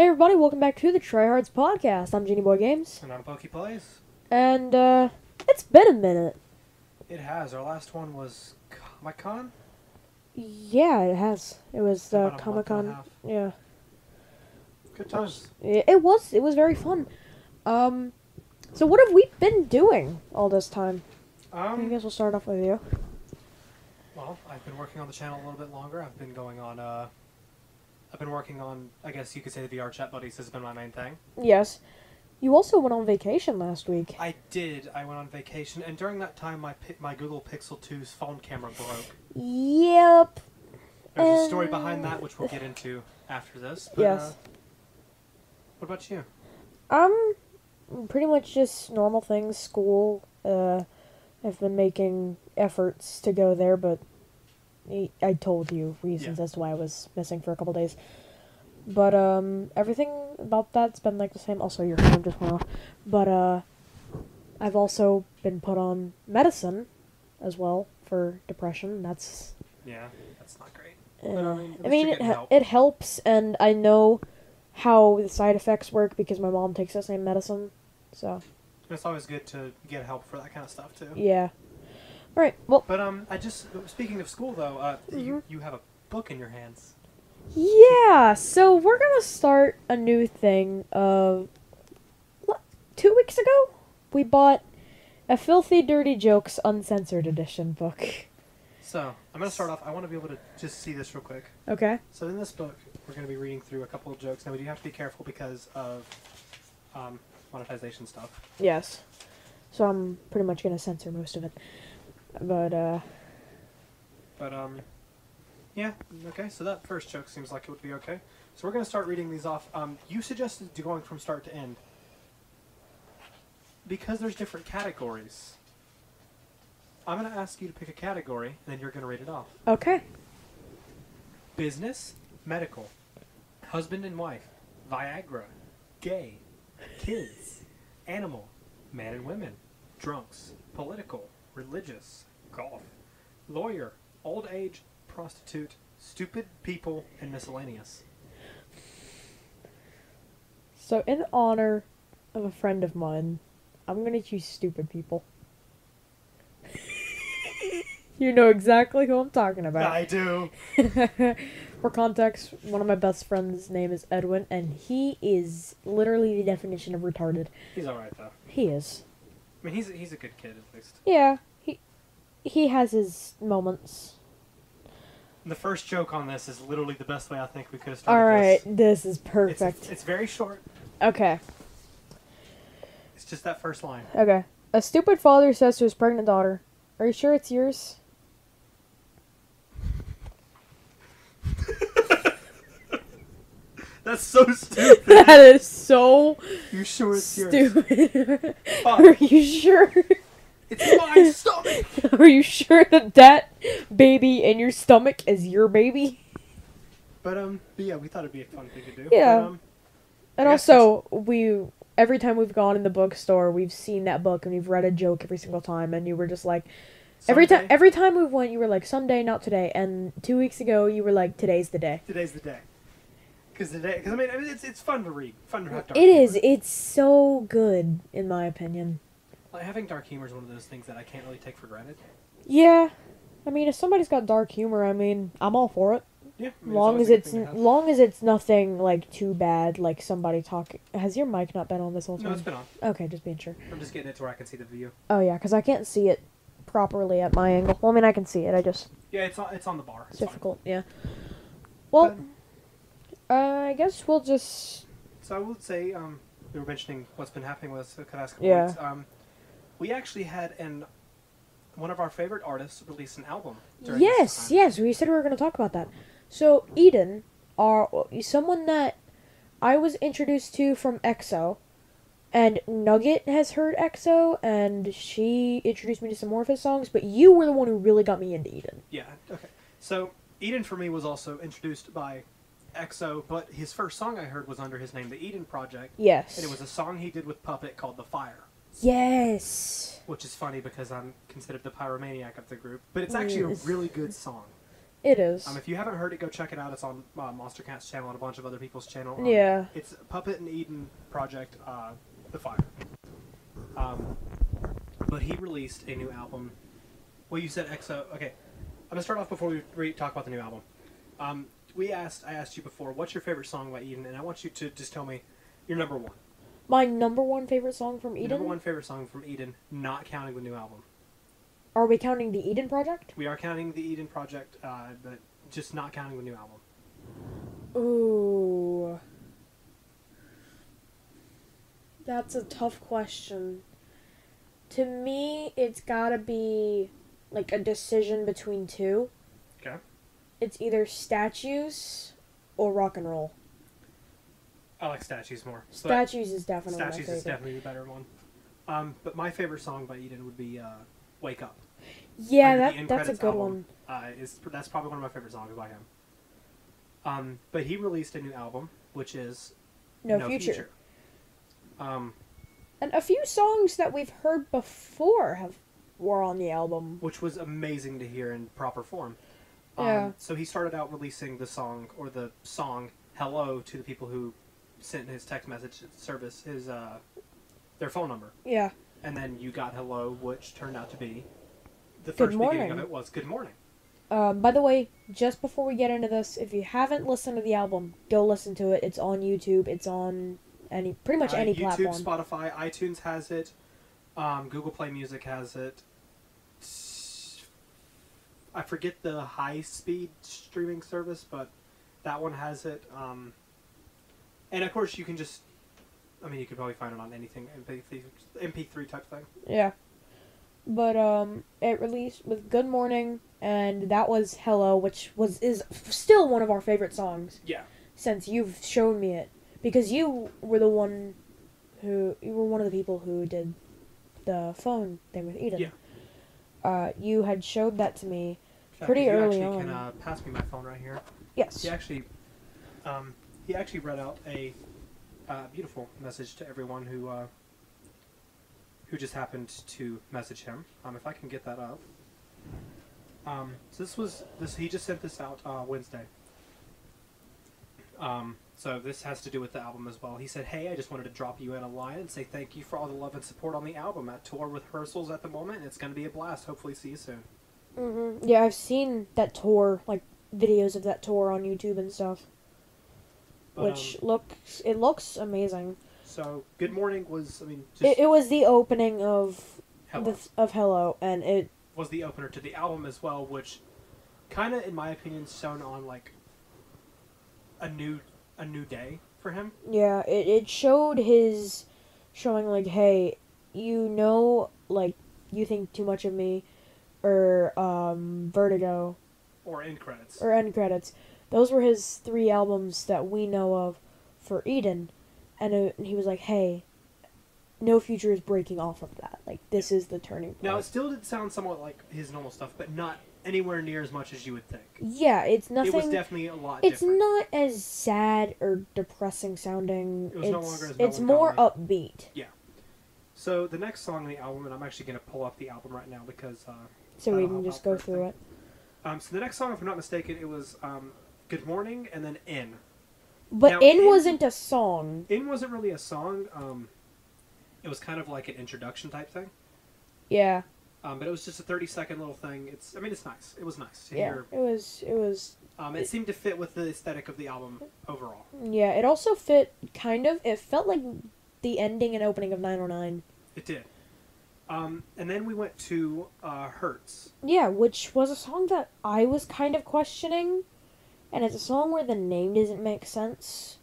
Hey everybody, welcome back to the Tryhards Podcast. I'm Genie Boy Games. And I'm Pokey Plays. And, it's been a minute. It has. Our last one was Comic-Con? Yeah, it has. It was, About a month and a Comic-Con. half. Yeah. Good times. It was very fun. So what have we been doing all this time? I guess we'll start off with you. Well, I've been working on the channel a little bit longer. I've been going on, I've been working on, I guess you could say the VR chat buddies has been my main thing. Yes. You also went on vacation last week. I did. I went on vacation, and during that time, my Google Pixel 2's phone camera broke. Yep. There's a story behind that, which we'll get into after this. But, Yes. What about you? Pretty much just normal things, school. I've been making efforts to go there, but I told you reasons as to why I was missing for a couple days. But, everything about that's been, like, the same. Also, your phone just went off. But, I've also been put on medicine as well for depression. That's... Yeah, that's not great. But, I mean, it helps, and I know how the side effects work because my mom takes the same medicine, so... It's always good to get help for that kind of stuff, too. Yeah. Alright, well... But, speaking of school, though, you have a book in your hands. Yeah, so we're gonna start a new thing. 2 weeks ago, we bought a Filthy Dirty Jokes Uncensored Edition book. So, I'm gonna start off, I want to be able to just see this real quick. Okay. So in this book, we're gonna be reading through a couple of jokes. Now, we do have to be careful because of, monetization stuff. Yes. So I'm pretty much gonna censor most of it. But, yeah, okay, so that first joke seems like it would be okay. So we're gonna start reading these off. You suggested going from start to end. Because there's different categories. I'm gonna ask you to pick a category, and then you're gonna read it off. okay. Business, medical, husband and wife, Viagra, gay, kids, animal, man and women, drunks, political, religious, golf, lawyer, old age, prostitute, stupid people, and miscellaneous. So in honor of a friend of mine, I'm gonna choose stupid people. You know exactly who I'm talking about. I do. For context, one of my best friends' name is Edwin, and he is literally the definition of retarded. He's alright, though. He is. I mean, he's a good kid, at least. Yeah, he has his moments. The first joke on this is literally the best way I think we could have started Alright, this. this is perfect. It's very short. Okay. It's just that first line. Okay. A stupid father says to his pregnant daughter, "Are you sure it's yours?" That's so stupid. That is so You sure it's yours? stupid. Fuck. Are you sure? It's my stomach! Are you sure that baby in your stomach is your baby? But yeah, we thought it'd be a fun thing to do. Yeah. But, And I guess also, every time we've gone in the bookstore, we've seen that book and we've read a joke every single time, and you were just like, every time we went, you were like, someday, not today, and 2 weeks ago, you were like, today's the day. Today's the day. Because I mean, it's fun to read. Fun to have dark It humor. is. It's so good, in my opinion. Like, having dark humor is one of those things that I can't really take for granted. Yeah. I mean, if somebody's got dark humor, I mean, I'm all for it. Yeah. I mean, Long always as it's nothing, like, too bad, like somebody talking... Has your mic not been on this whole time? No, it's been on. Okay, just being sure. I'm just getting it to where I can see the view. Oh, yeah, because I can't see it properly at my angle. Well, I mean, I can see it, I just... Yeah, it's on the bar. It's difficult, yeah. Well, I guess we'll just... So I would say, we were mentioning what's been happening with us the past couple Yeah. weeks. We actually had one of our favorite artists release an album during this time. Yes, we said we were going to talk about that. So, Eden, someone that I was introduced to from EXO, and Nugget has heard EXO, and she introduced me to some more of his songs, but you were the one who really got me into Eden. Yeah, okay. So, Eden for me was also introduced by EXO, but his first song I heard was under his name, The Eden Project. Yes. And it was a song he did with Puppet called The Fire. Yes. Which is funny because I'm considered the pyromaniac of the group. But it's actually a really good song. It is. If you haven't heard it, go check it out. It's on Monster Cat's channel and a bunch of other people's channel. Yeah. It's Puppet and Eden Project, The Fire. But he released a new album. Well, you said EXO. Okay, I'm gonna start off before we talk about the new album. I asked you before, what's your favorite song by Eden, and I want you to just tell me your number one. My number one favorite song from Eden? Number one favorite song from Eden, not counting the new album. Are we counting the Eden Project? We are counting the Eden Project, but just not counting the new album. Ooh. That's a tough question. To me, it's gotta be like a decision between two. Okay. It's either Statues or Rock and Roll. I like Statues more. Statues is definitely my Statues favorite. is definitely the better one. But my favorite song by Eden would be Wake Up. Yeah, The end that's a credits good album, one. That's probably one of my favorite songs by him. But he released a new album, which is No Future. Um, And a few songs that we've heard before were on the album. which was amazing to hear in proper form. Yeah. So he started out releasing the song Hello to the people who sent his text message service, their phone number. Yeah. And then you got Hello, which turned out to be the Good first morning. beginning of it was Good Morning. By the way, just before we get into this, if you haven't listened to the album, go listen to it. It's on YouTube. It's on pretty much any YouTube, platform. Spotify, iTunes has it. Google Play Music has it. I forget the high-speed streaming service, but that one has it. And of course, you can just... you could probably find it on anything, MP3 type thing. Yeah. But it released with Good Morning, and that was Hello, which is still one of our favorite songs. Yeah. Since you've shown me it. Because you were one of the people who did the phone thing with Eden. Yeah. You had showed that to me pretty early on. You can pass me my phone right here. Yes. He actually read out a beautiful message to everyone who just happened to message him. If I can get that up. So he just sent this out Wednesday. So this has to do with the album as well. He said, "Hey, I just wanted to drop you in a line and say thank you for all the love and support on the album. At tour with rehearsals at the moment, and it's going to be a blast. Hopefully see you soon." Mm-hmm. Yeah, I've seen that tour, like videos of that tour on YouTube and stuff. But, which looks amazing. So Good Morning was, it was the opening of Hello. Hello, and it was the opener to the album as well, which kind of, in my opinion, shone on like a new day for him. Yeah, it showed showing like, hey, like you think too much of me, or Vertigo, or End Credits. Those were his 3 albums that we know of for Eden, and he was like, hey, No Future is breaking off of that. Like, this is the turning point. Now, it still did sound somewhat like his normal stuff, but not anywhere near as much as you would think. Yeah, it's nothing... It was definitely a lot It's different. not as sad or depressing sounding. It was no longer as It's more upbeat. Yeah. So, the next song on the album, and I'm actually going to pull up the album right now because... so we can just go through it. So the next song, if I'm not mistaken, it was Good Morning and then In. But now, In wasn't a song. In wasn't really a song. It was kind of like an introduction type thing. Yeah. But it was just a 30-second little thing. It's nice. It was nice to hear. It was. It seemed to fit with the aesthetic of the album overall. Yeah, it also fit kind of. It felt like the ending and opening of 909. It did. And then we went to Hurts. Yeah, which was a song that I was kind of questioning. And it's a song where the name doesn't make sense.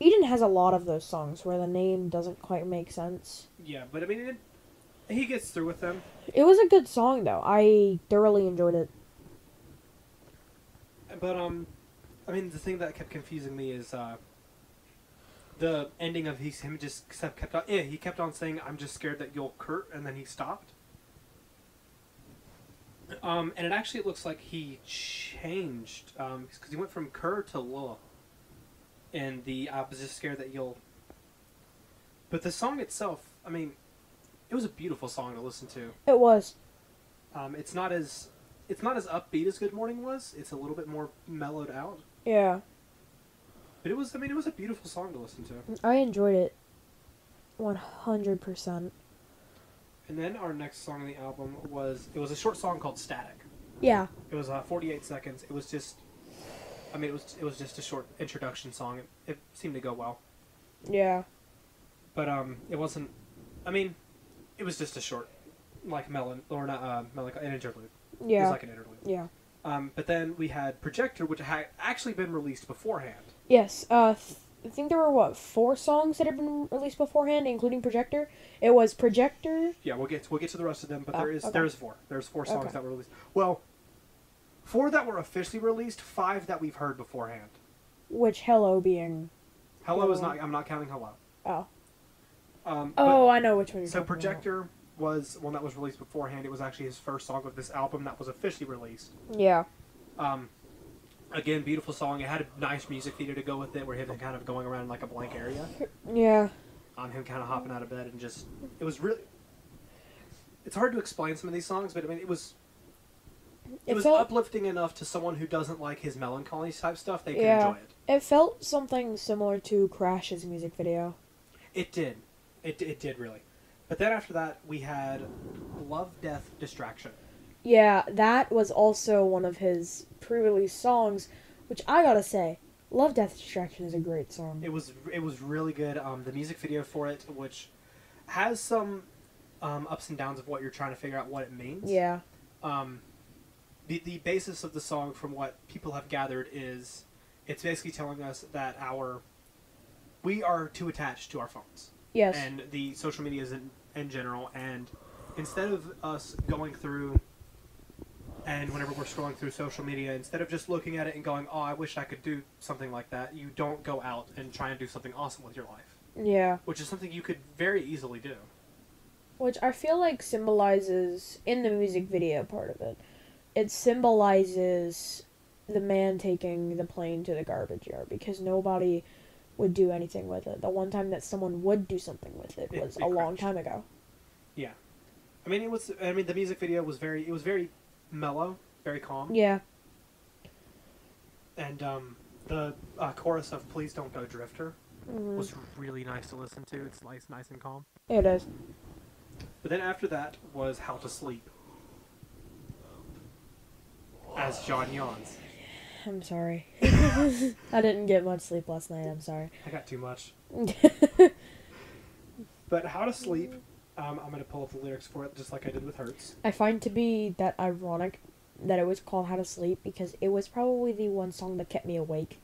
Eden has a lot of those songs where the name doesn't quite make sense. Yeah, but he gets through with them. It was a good song, though. I thoroughly enjoyed it. But, the thing that kept confusing me is, the ending of him just kept on... Yeah, he kept on saying, "I'm just scared that you'll Kurt," and then he stopped. And it actually looks like he changed, because he went from Kerr to Luh. And I was just scared that you'll... But the song itself, it was a beautiful song to listen to. It was. It's not as it's not as upbeat as Good Morning was. It's a little bit more mellowed out. Yeah. But it was a beautiful song to listen to. I enjoyed it 100%. And then our next song on the album was a short song called Static. Yeah. It was 48 seconds. It was just, it was just a short introduction song. It seemed to go well. Yeah. But it wasn't. I mean, it was just a short, like an interlude. Yeah. It was like an interlude. Yeah. But then we had Projector, which had actually been released beforehand. Yes. I think there were 4 songs that had been released beforehand, including Projector. It was Projector. Yeah, we'll get to the rest of them, but Okay. there's 4. There's 4 songs Okay. that were released. Well, 4 that were officially released, 5 that we've heard beforehand. Which Hello being. Hello is not. I'm not counting Hello. Oh. But, I know which one you're so talking Projector was one that was released beforehand. It was actually his first song of this album that was officially released. about. Yeah. Again, beautiful song. It had a nice music video to go with it, where him kind of going around like a blank area. Yeah. Him kind of hopping out of bed and just. It was really. It's hard to explain some of these songs, but I mean, it was uplifting enough to someone who doesn't like his melancholy type stuff. They could enjoy it. It felt something similar to Crash's music video. It did. It did really. But then after that, we had Love, Death, Distraction. Yeah, that was also one of his pre-release songs, which I gotta say, Love, Death, Distraction is a great song. It was really good. The music video for it, which has some ups and downs of what you're trying to figure out what it means. Yeah. The basis of the song, from what people have gathered, is it's basically telling us that we are too attached to our phones. Yes. And the social media in general, and instead of us going through, and whenever we're scrolling through social media, instead of just looking at it and going, oh, I wish I could do something like that, you don't go out and try and do something awesome with your life. Yeah. Which is something you could very easily do. Which I feel like symbolizes, in the music video part of it symbolizes the man taking the plane to the garbage yard, because nobody would do anything with it. The one time that someone would do something with it was a long time ago. Yeah. I mean, the music video was very mellow, very calm. Yeah. And the chorus of Please Don't Go Drifter Mm-hmm. was really nice to listen to. It's nice and calm. It is. But then after that was How to Sleep. As John yawns. I'm sorry. I didn't get much sleep last night, I'm sorry. I got too much. But How to Sleep, I'm going to pull up the lyrics for it just like I did with Hertz. I find to be that ironic that it was called How to Sleep, because it was probably the one song that kept me awake.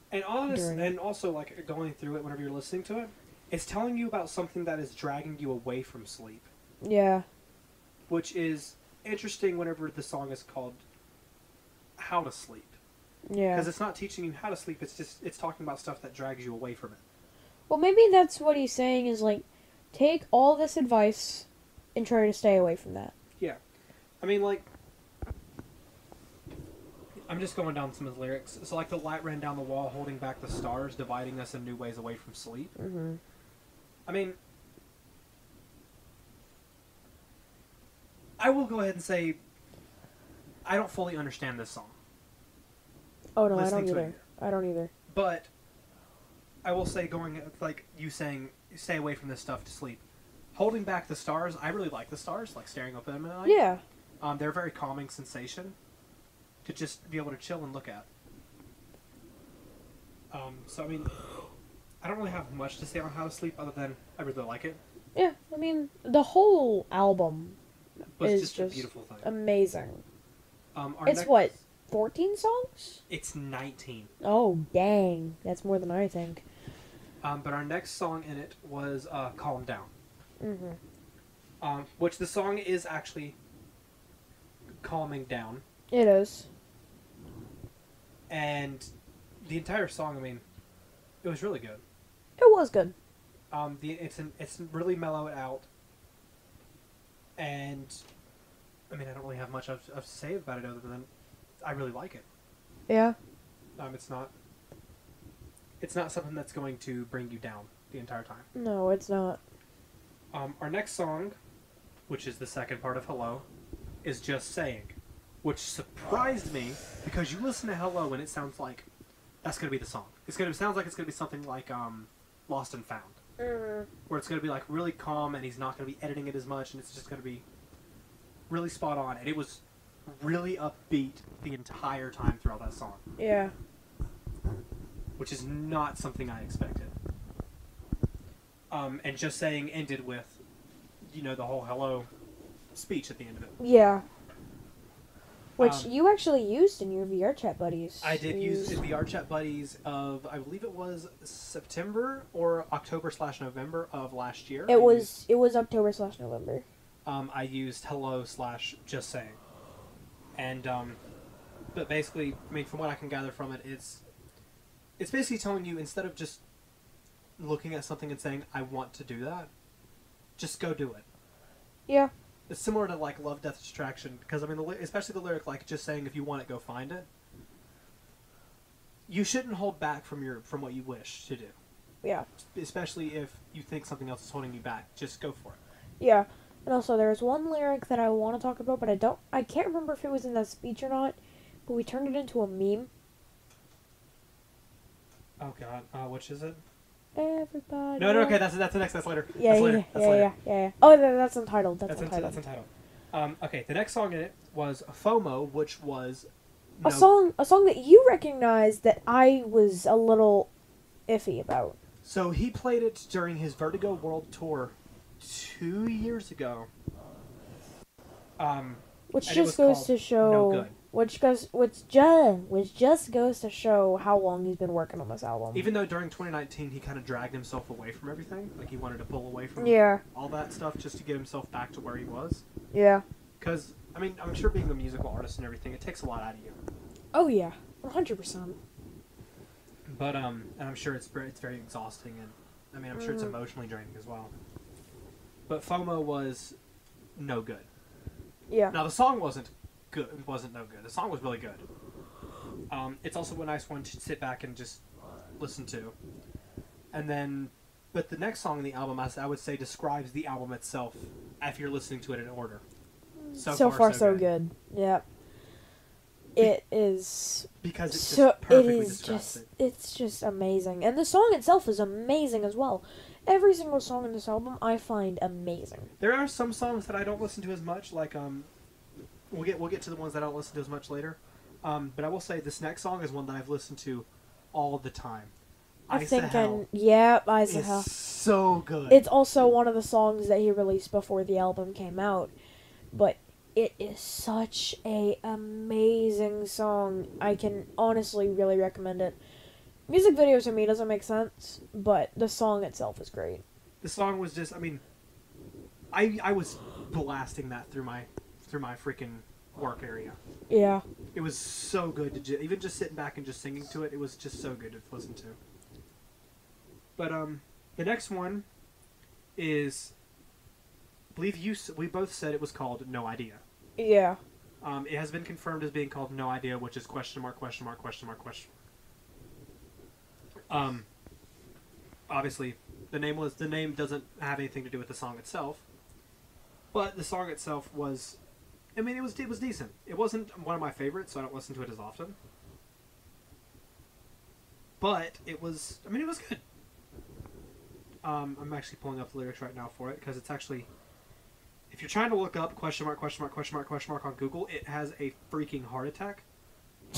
And also like going through it whenever you're listening to it, it's telling you about something that is dragging you away from sleep. Yeah. Which is interesting whenever the song is called How to Sleep. Yeah. Because it's not teaching you how to sleep, it's talking about stuff that drags you away from it. Well, maybe that's what he's saying is, like, take all this advice and try to stay away from that. Yeah. I mean, like, I'm just going down some of the lyrics. So, like, the light ran down the wall, holding back the stars, dividing us in new ways away from sleep. Mm-hmm. I mean, I will go ahead and say I don't fully understand this song. Oh, no, I don't listening to either. it. I don't either. But I will say, going, like you saying, stay away from this stuff to sleep. Holding back the stars, I really like the stars, like staring up at them at night. Yeah. They're a very calming sensation to just be able to chill and look at. So, I mean, I don't really have much to say on How to Sleep other than I really like it. Yeah, I mean, the whole album is just a beautiful thing. Amazing. It's what, 14 songs? It's 19. Oh, dang. That's more than I think. But our next song in it was Calm Down. Mm-hmm. Which the song is actually calming down. It is. And the entire song, I mean, it was really good. It was good. It's really mellowed out. And, I mean, I don't really have much of to say about it other than I really like it. Yeah. It's not something that's going to bring you down the entire time. No, it's not. Our next song, which is the second part of Hello, is Just Saying. which surprised me because you listen to Hello and it sounds like that's gonna be the song. Sounds like it's gonna be something like Lost and Found, where it's gonna be like really calm and he's not gonna be editing it as much and it's just gonna be really spot on. And it was really upbeat the entire time throughout that song. Yeah. Which is not something I expected. And Just Saying ended with, the whole hello speech at the end of it. Yeah. Which you actually used in your VR chat buddies. I did use in VR chat buddies of, I believe it was September or October/November of last year. It was October/November. I used hello/just saying. And, but basically, I mean, from what I can gather from it, it's basically telling you, instead of just looking at something and saying, I want to do that, just go do it. Yeah. It's similar to, like, Love, Death, Distraction, because, I mean, especially the lyric, like, just saying if you want it, go find it. You shouldn't hold back from what you wish to do. Yeah. Especially if you think something else is holding you back. Just go for it. Yeah. And also, there's one lyric that I want to talk about, but I can't remember if it was in that speech or not, but we turned it into a meme. Oh, God. Which is it? Everybody. No, okay, that's the next. That's later. Yeah, that's later. Yeah. Oh, that's untitled. That's untitled. Okay, the next song in it was FOMO, which was a song that you recognized that I was a little iffy about. So he played it during his Vertigo World Tour 2 years ago. Which just goes to show. No Good. Which just goes to show how long he's been working on this album. Even though during 2019 he kind of dragged himself away from everything, like he wanted to pull away from all that stuff just to get himself back to where he was. Yeah. Because I mean, I'm sure being a musical artist and everything, it takes a lot out of you. Oh yeah, 100%. But and I'm sure it's very exhausting, and I mean I'm sure it's emotionally draining as well. But FOMO was no good. Yeah. Now the song wasn't good. It wasn't no good. The song was really good. It's also a nice one to sit back and just listen to. And then, but the next song in the album, I would say, describes the album itself if you're listening to it in order. So far, so good. Yeah. It is because it's just perfectly describes it. It's just amazing, and the song itself is amazing as well. Every single song in this album I find amazing. There are some songs that I don't listen to as much, like we'll get to the ones that I don't listen to as much later. But I will say this next song is one that I've listened to all the time. Eyes of Hell. So good. It's also one of the songs that he released before the album came out, but it is such a amazing song. I can honestly really recommend it. Music video to me doesn't make sense, but the song itself is great. The song was just, I mean, I was blasting that through my freaking work area. Yeah. It was so good to even just sitting back and just singing to it. It was just so good to listen to. But the next one is, I believe we both said it was called No Idea. Yeah. It has been confirmed as being called No Idea, which is question mark. Obviously, the name doesn't have anything to do with the song itself, but the song itself was, I mean, it was decent. It wasn't one of my favorites, so I don't listen to it as often. But it was, I mean, it was good. I'm actually pulling up the lyrics right now for it because it's actually, if you're trying to look up question mark on Google, it has a freaking heart attack.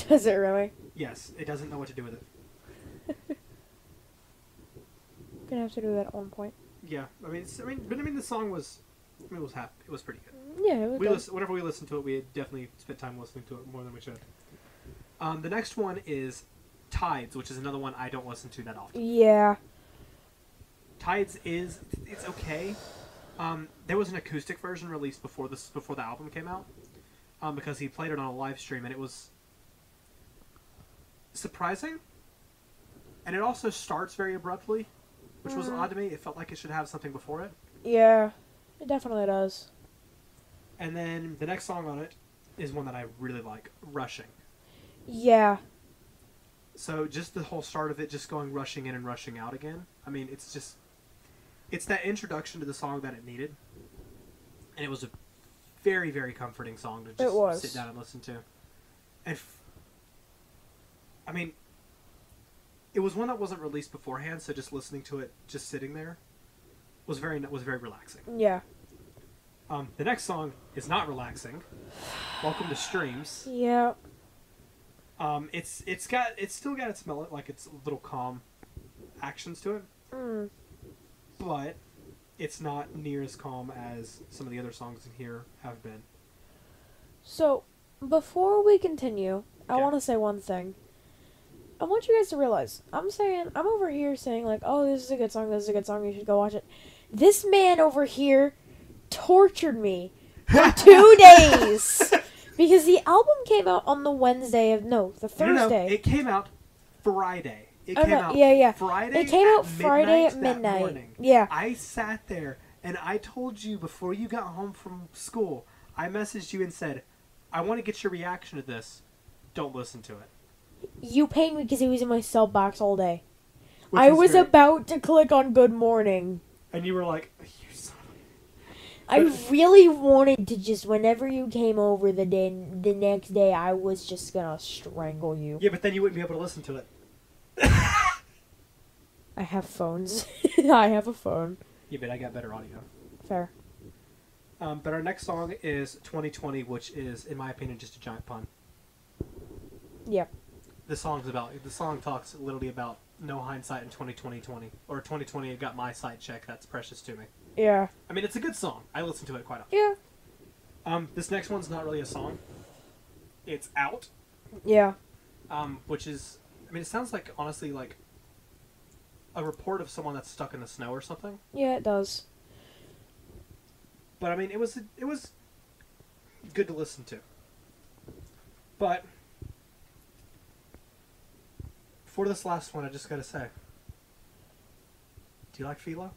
Does it really? Yes, it doesn't know what to do with it. Gonna have to do that at one point. Yeah, the song was, it was pretty good. Yeah, it was. Whenever we listened to it, we had definitely spent time listening to it more than we should. The next one is Tides, which is another one I don't listen to that often. Yeah. Tides it's okay. There was an acoustic version released before the album came out, because he played it on a live stream, and it was surprising. And it also starts very abruptly, which was odd to me. It felt like it should have something before it. Yeah, it definitely does. And then the next song on it is one that I really like, Rushing. Yeah. So just the whole start of it, just going rushing in and rushing out again. I mean, it's that introduction to the song that it needed. And it was a very, very comforting song to It just was. sit down and listen to. And, I mean, it was one that wasn't released beforehand, so just listening to it, just sitting there, was very relaxing. Yeah. The next song is not relaxing. Welcome to Streams. Yeah. It's still got its its little calm actions to it, but it's not near as calm as some of the other songs in here have been. So, before we continue, I Okay. want to say one thing. I want you guys to realize, I'm over here saying, like, oh, this is a good song, you should go watch it. This man over here tortured me for 2 days. Because the album came out on the Thursday. No, it came out Friday. It came out Friday. It came out Friday at that midnight. morning. Yeah. I sat there and I told you before you got home from school, I messaged you and said, I want to get your reaction to this. Don't listen to it. You paid me because he was in my cell box all day. Which I was great. about to click on Good Morning. And you were like, you son of I really wanted to just, whenever you came over the next day, I was just gonna strangle you. Yeah, but then you wouldn't be able to listen to it. I have phones. I have a phone. Yeah, but I got better audio. Fair. But our next song is 2020, which is, in my opinion, just a giant pun. Yeah. The song talks literally about no hindsight in 2020, or 2020 got my sight check. That's precious to me. Yeah. I mean, it's a good song. I listen to it quite often. Yeah. This next one's not really a song. It's Out. Yeah. Which is, I mean, it sounds like, honestly, like a report of someone that's stuck in the snow or something. Yeah, it does. But I mean, it was good to listen to. But for this last one, I just gotta say, do you like Philo?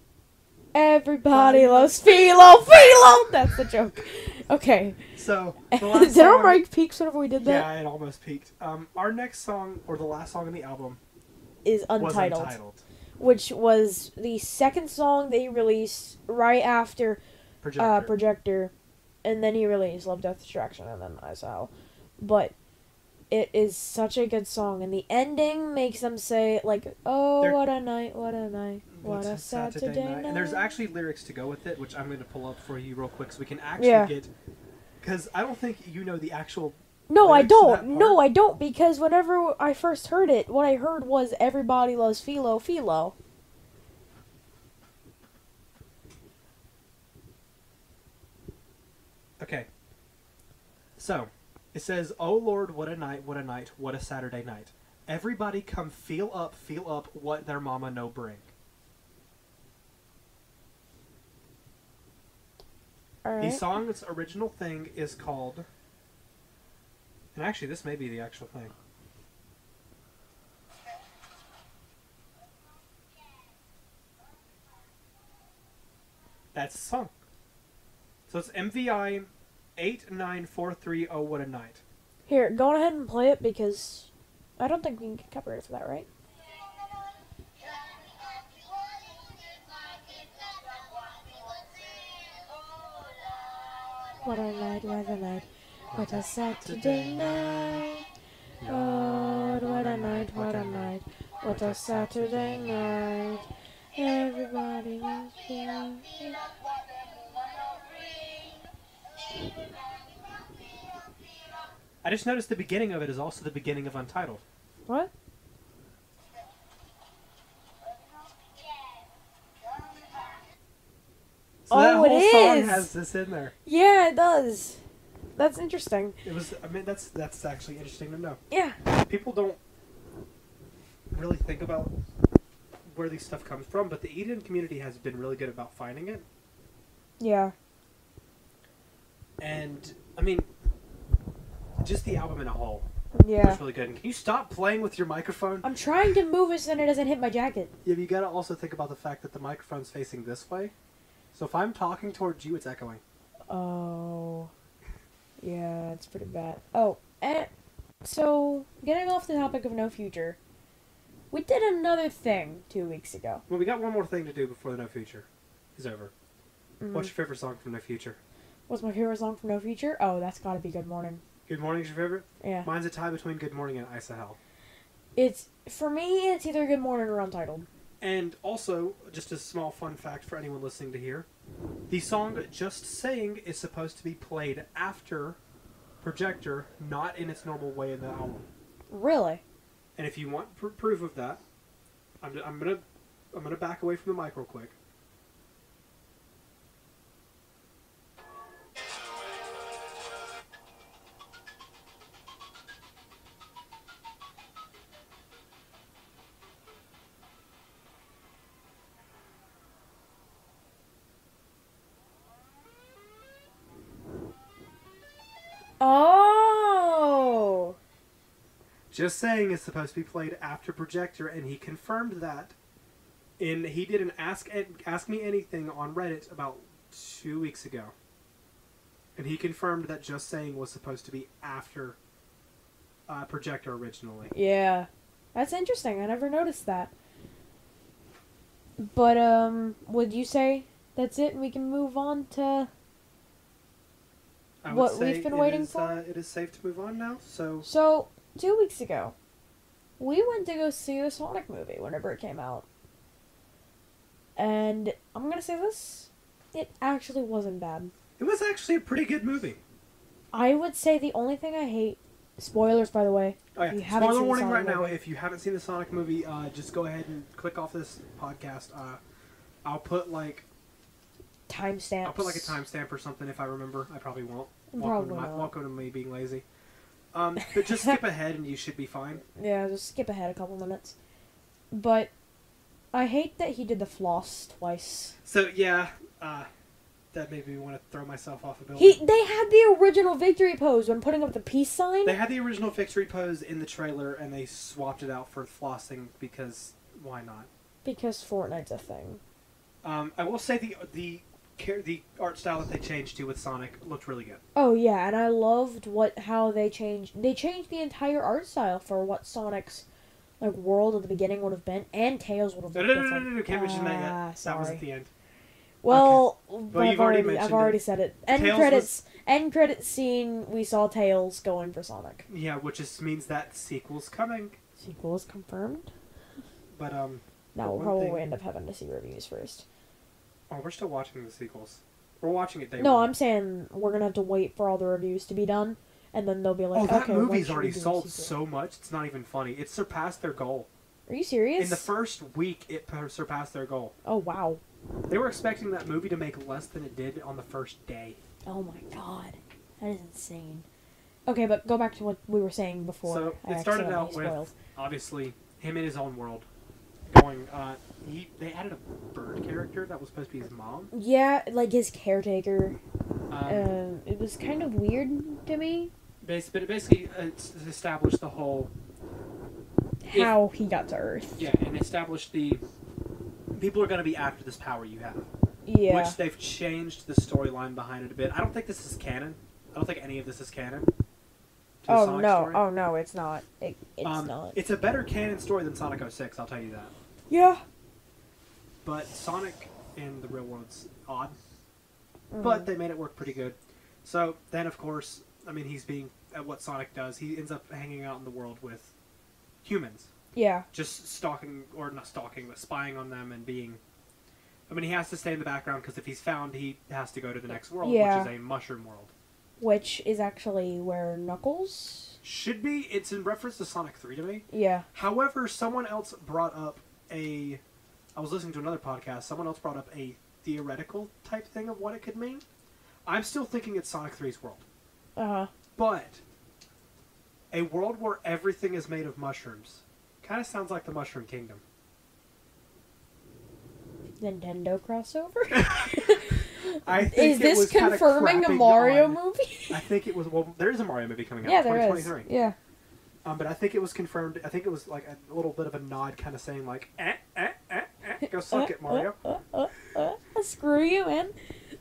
Everybody loves Philo. Philo. That's the joke. Okay. So the last did our song, mic peak whenever we did that? yeah, it almost peaked. Our next song, or the last song on the album, Is was Untitled. Untitled. Which was the second song they released right after Projector. And then he released Love, Death, Distraction, and then ISL. But it is such a good song. And the ending makes them say, like, oh, what a night, what a night, what a Saturday night. And there's actually lyrics to go with it, which I'm going to pull up for you real quick so we can actually get... Because I don't think you know the actual... No, I lyrics to that don't. part. No, I don't. Because whenever I first heard it, what I heard was everybody loves Philo, Philo. Okay. So, it says, oh Lord, what a night, what a Saturday night. Everybody come feel up, what their mama no bring. All right. The song's original thing is called... And actually, this may be the actual thing. That's the song. So it's MVI 89430, what a night. Here, go ahead and play it because I don't think we can get copyrighted for that, right? What a night, what a night, what a Saturday night. Lord, what a night, what a night, what a Saturday night. Everybody loves you. I just noticed the beginning of it is also the beginning of Untitled. What? So that whole it song is. has this in there. Yeah, it does. That's interesting. It was. I mean, that's actually interesting to know. Yeah. People don't really think about where these stuff comes from, but the Eden community has been really good about finding it. Yeah. And I mean, just the album in a whole Yeah. was really good. And can you stop playing with your microphone? I'm trying to move it so that it doesn't hit my jacket. Yeah, but you gotta also think about the fact that the microphone's facing this way. So if I'm talking towards you, it's echoing. Oh. Yeah, it's pretty bad. Oh, and so getting off the topic of No Future, we did another thing 2 weeks ago. Well, we got one more thing to do before the No Future is over. What's your favorite song from No Future? What's my favorite song from No Future? Oh, that's gotta be Good Morning. Good Morning's your favorite? Yeah. Mine's a tie between Good Morning and Ice of Hell. For me, it's either Good Morning or Untitled. And also, just a small fun fact for anyone listening to hear, the song Just Saying is supposed to be played after Projector, not in its normal way in the album. Really? And if you want proof of that, I'm gonna back away from the mic real quick. Oh! Just Saying is supposed to be played after Projector, and he confirmed that. He did an Ask Me Anything on Reddit about 2 weeks ago. And he confirmed that Just Saying was supposed to be after Projector originally. Yeah. That's interesting. I never noticed that. But, would you say that's it and we can move on to what we've been waiting for? It is safe to move on now, so... So, 2 weeks ago, we went to go see the Sonic movie whenever it came out. And I'm gonna say this, it actually wasn't bad. It was actually a pretty good movie. I would say the only thing I hate, spoilers by the way. Oh yeah, spoiler warning right now, if you haven't seen the Sonic movie, just go ahead and click off this podcast. I'll put like... timestamps. I'll put like a timestamp or something if I remember. I probably won't. Probably not. Welcome to me being lazy. But just skip ahead and you should be fine. Yeah, just skip ahead a couple minutes. But I hate that he did the floss twice. So yeah, that made me want to throw myself off a building. They had the original victory pose when putting up the peace sign. They had the original victory pose in the trailer and they swapped it out for flossing because why not? Because Fortnite's a thing. I will say the art style that they changed to with Sonic looked really good. Oh yeah, and I loved how they changed. They changed the entire art style for what Sonic's like world at the beginning would have been, and Tails would have been. No, can't mention that yet. Sorry. That was at the end. Well, okay. but You've already mentioned I've already said it. End credits scene. We saw Tails going for Sonic. Yeah, which just means that sequel's coming. Sequel is confirmed. But now we'll probably end up having to see reviews first. Oh, we're still watching the sequels. We're watching it day No, one. I'm saying we're gonna have to wait for all the reviews to be done, and then they'll be like, "Oh, that okay, movie's already sold so much. It's not even funny. It surpassed their goal. Are you serious? In the first week, it surpassed their goal. Oh wow. They were expecting that movie to make less than it did on the first day. Oh my god, that is insane. Okay, but go back to what we were saying before. So it started out with obviously him in his own world. Going, they added a bird character that was supposed to be his mom. Yeah, like his caretaker. It was kind of weird to me. But it basically established the whole... How he got to Earth. Yeah, and established the... People are going to be after this power you have. Yeah. Which they've changed the storyline behind it a bit. I don't think this is canon. I don't think any of this is canon. Oh no! Oh no! It's not. It's not. It's a better canon story than Sonic 06. I'll tell you that. Yeah. But Sonic in the real world's odd. But they made it work pretty good. So then, of course, I mean, he's being at what Sonic does. He ends up hanging out in the world with humans. Yeah. Just stalking, or not stalking, but spying on them and being... I mean, he has to stay in the background because if he's found, he has to go to the next world, which is a mushroom world. Which is actually where Knuckles... Should be. It's in reference to Sonic 3 to me. Yeah. However, someone else brought up I was listening to another podcast. Someone else brought up a theoretical type thing of what it could mean. I'm still thinking it's Sonic 3's world. Uh-huh. But a world where everything is made of mushrooms kind of sounds like the Mushroom Kingdom. Nintendo crossover? I think is this confirming a Mario movie? I think it was... Well, there is a Mario movie coming out. Yeah, in there 2023. is. Yeah. But I think it was confirmed. I think it was like a little bit of a nod, kind of saying like, go suck it, Mario. Screw you, man.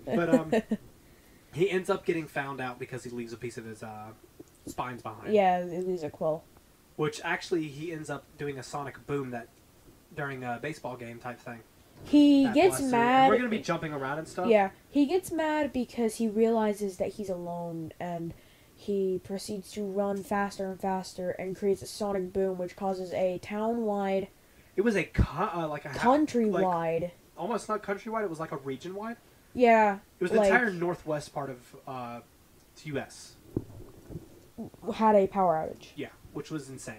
But he ends up getting found out because he leaves a piece of his spines behind. Yeah, he leaves a quill. Which actually he ends up doing a sonic boom that during a baseball game type thing. He that gets blaster. mad. And we're gonna be jumping around and stuff. Yeah, he gets mad because he realizes that he's alone, and he proceeds to run faster and faster and creates a sonic boom, which causes a town-wide, It was a countrywide. Almost not countrywide. It was like a region-wide. Yeah, It was the entire northwest part of the U.S. had a power outage. Yeah, which was insane.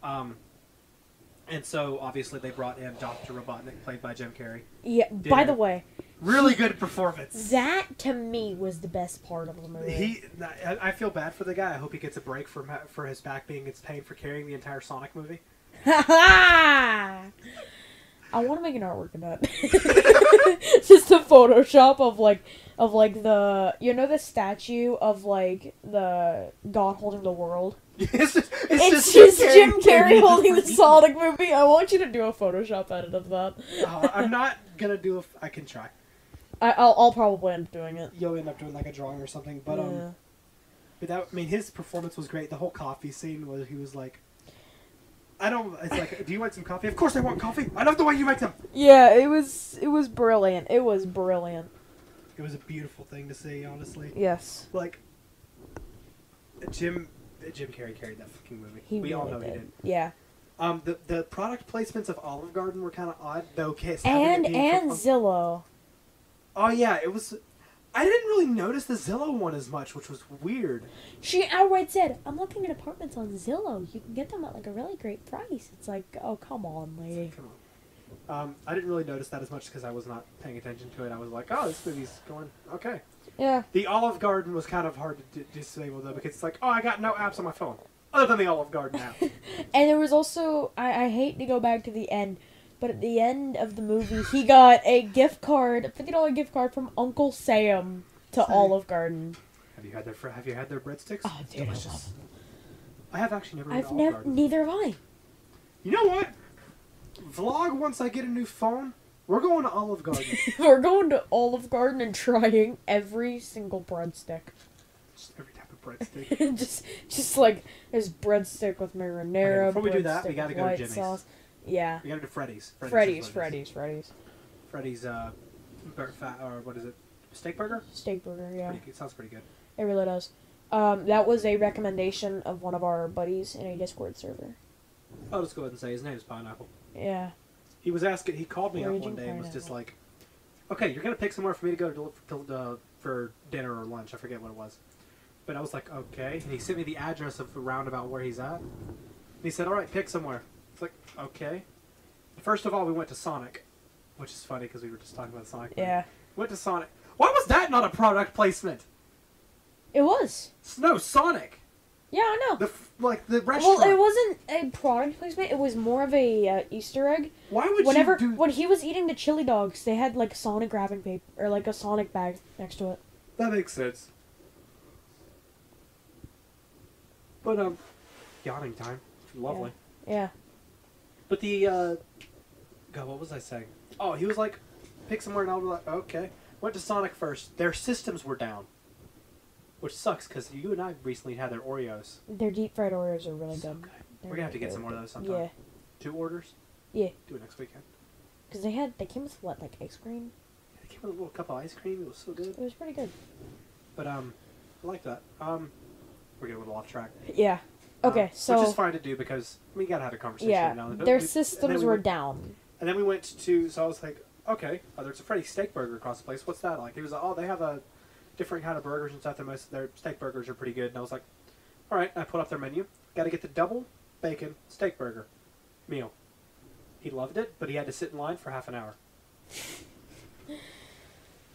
And so obviously they brought in Dr. Robotnik, played by Jim Carrey. Yeah. By the way, really good performance. That to me was the best part of the movie. I feel bad for the guy. I hope he gets a break for his back being its pain for carrying the entire Sonic movie. I want to make an artwork of that. Just a Photoshop of the the statue of like the God holding the world. It's just Jim Carrey holding the Sonic movie. I want you to do a Photoshop edit of that. I'm not gonna do I can try. I'll probably end up doing it. You'll end up doing like a drawing or something, but yeah. But his performance was great. The whole coffee scene where he was like, it's like, do you want some coffee? Of course I want coffee. I love the way you make them. Yeah, it was brilliant. It was brilliant. It was a beautiful thing to see, honestly. Yes. Like, Jim Carrey carried that fucking movie. We really all know did. he did. Yeah. The product placements of Olive Garden were kind of odd, though. And Zillow. Oh yeah, it was. I didn't really notice the Zillow one as much, which was weird. She outright said, "I'm looking at apartments on Zillow. You can get them at like a really great price." It's like, oh come on, lady. Come on. I didn't really notice that as much because I was not paying attention to it. I was like, oh, this movie's going okay. Yeah. The Olive Garden was kind of hard to disable though because it's like, oh, I got no apps on my phone other than the Olive Garden app. And there was also, I hate to go back to the end, but at the end of the movie, he got a gift card, a $50 gift card from Uncle Sam to Olive Garden. Have you had their breadsticks? Oh, dude, delicious. I love them. I have actually never. I've never. Neither have I. You know what? Vlog once I get a new phone. We're going to Olive Garden. We're going to Olive Garden and trying every single breadstick. Just every type of breadstick. just like there's breadstick with marinara. Okay, before we do that, we gotta go to Jimmy's. Sauce. Yeah. We gotta do Freddy's. Freddy's. Freddy's, or what is it? Steak burger? Steak burger, yeah. It sounds pretty good. It really does. That was a recommendation of one of our buddies in a Discord server. I'll just go ahead and say his name is Pineapple. Yeah. He called me up one day and was just like, okay, you're going to pick somewhere for me to go for dinner or lunch. I forget what it was. But I was like, okay. And he sent me the address of the roundabout where he's at. And he said, all right, pick somewhere. It's like, okay. First of all, we went to Sonic, which is funny because we were just talking about Sonic. Yeah. Went to Sonic. Why was that not a product placement? It was. No, Sonic. Yeah, I know. The restaurant. Well, it wasn't a product placement. It was more of a Easter egg. Why would when he was eating the chili dogs, they had like a Sonic wrapping paper or like a Sonic bag next to it. That makes sense. But yawning time. Lovely. Yeah. But God, what was I saying? Oh, he was like, pick somewhere, and I was like, okay. Went to Sonic first. Their systems were down. Which sucks, because you and I recently had their Oreos. Their deep fried Oreos are really good. We're going to have to get some more of those sometime. Yeah. 2 orders? Yeah. Do it next weekend. Because they came with what, like ice cream? Yeah, they came with a little cup of ice cream. It was so good. It was pretty good. But, I like that. We're getting a little off track. Yeah. Okay, so... Which is fine to do, because we got to have a conversation now. Their systems were down. And then we went to... So I was like, okay, there's a Freddy's steak burger across the place. What's that like? He was like, oh, they have a different kind of burgers and stuff. Most of their steak burgers are pretty good. And I was like, all right. I put up their menu. Got to get the double bacon steak burger meal. He loved it, but he had to sit in line for half an hour. Because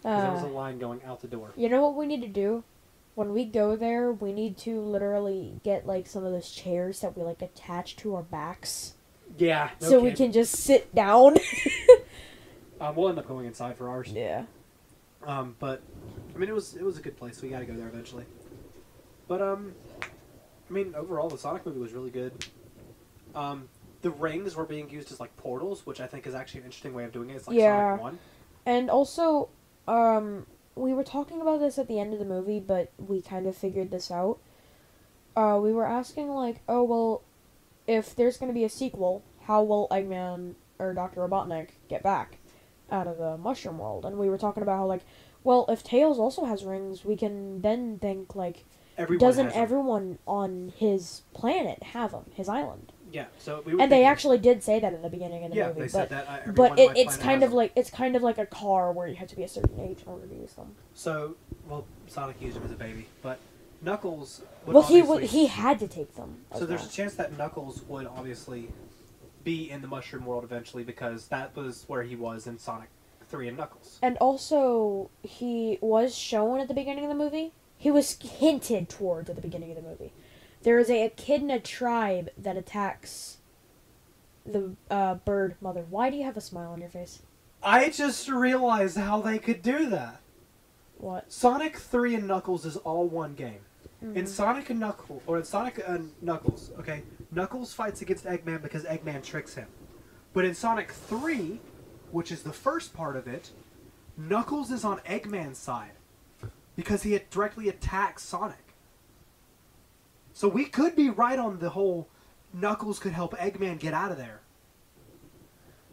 there was a line going out the door. You know what we need to do? When we go there, we need to literally get like some of those chairs that we like attach to our backs. Yeah. So we can just sit down. We'll end up going inside for ours. Yeah. But I mean, it was a good place. We got to go there eventually. But I mean, overall, the Sonic movie was really good. The rings were being used as like portals, which I think is actually an interesting way of doing it. It's like Sonic 1. And also, we were talking about this at the end of the movie, but we kind of figured this out. We were asking like, oh well, if there's going to be a sequel, how will Eggman or Dr. Robotnik get back out of the mushroom world. And we were talking about how, like, well, if Tails also has rings, we can then think, like, doesn't everyone on his planet have them, his island? Yeah, so and they actually did say that in the beginning of the movie. They said that. But it's kind of like a car where you have to be a certain age in order to use them. So, well, Sonic used them as a baby, but Knuckles he had to take them. So there's a chance that Knuckles would obviously be in the Mushroom World eventually, because that was where he was in Sonic 3 and Knuckles. And also, he was shown at the beginning of the movie. He was hinted towards at the beginning of the movie. There is a kid in a tribe that attacks the bird mother. Why do you have a smile on your face? I just realized how they could do that. What? Sonic 3 and Knuckles is all one game. Mm-hmm. In Sonic and Knuckles, okay, Knuckles fights against Eggman because Eggman tricks him. But in Sonic 3, which is the first part of it, Knuckles is on Eggman's side because he directly attacks Sonic. So we could be right on the whole Knuckles could help Eggman get out of there.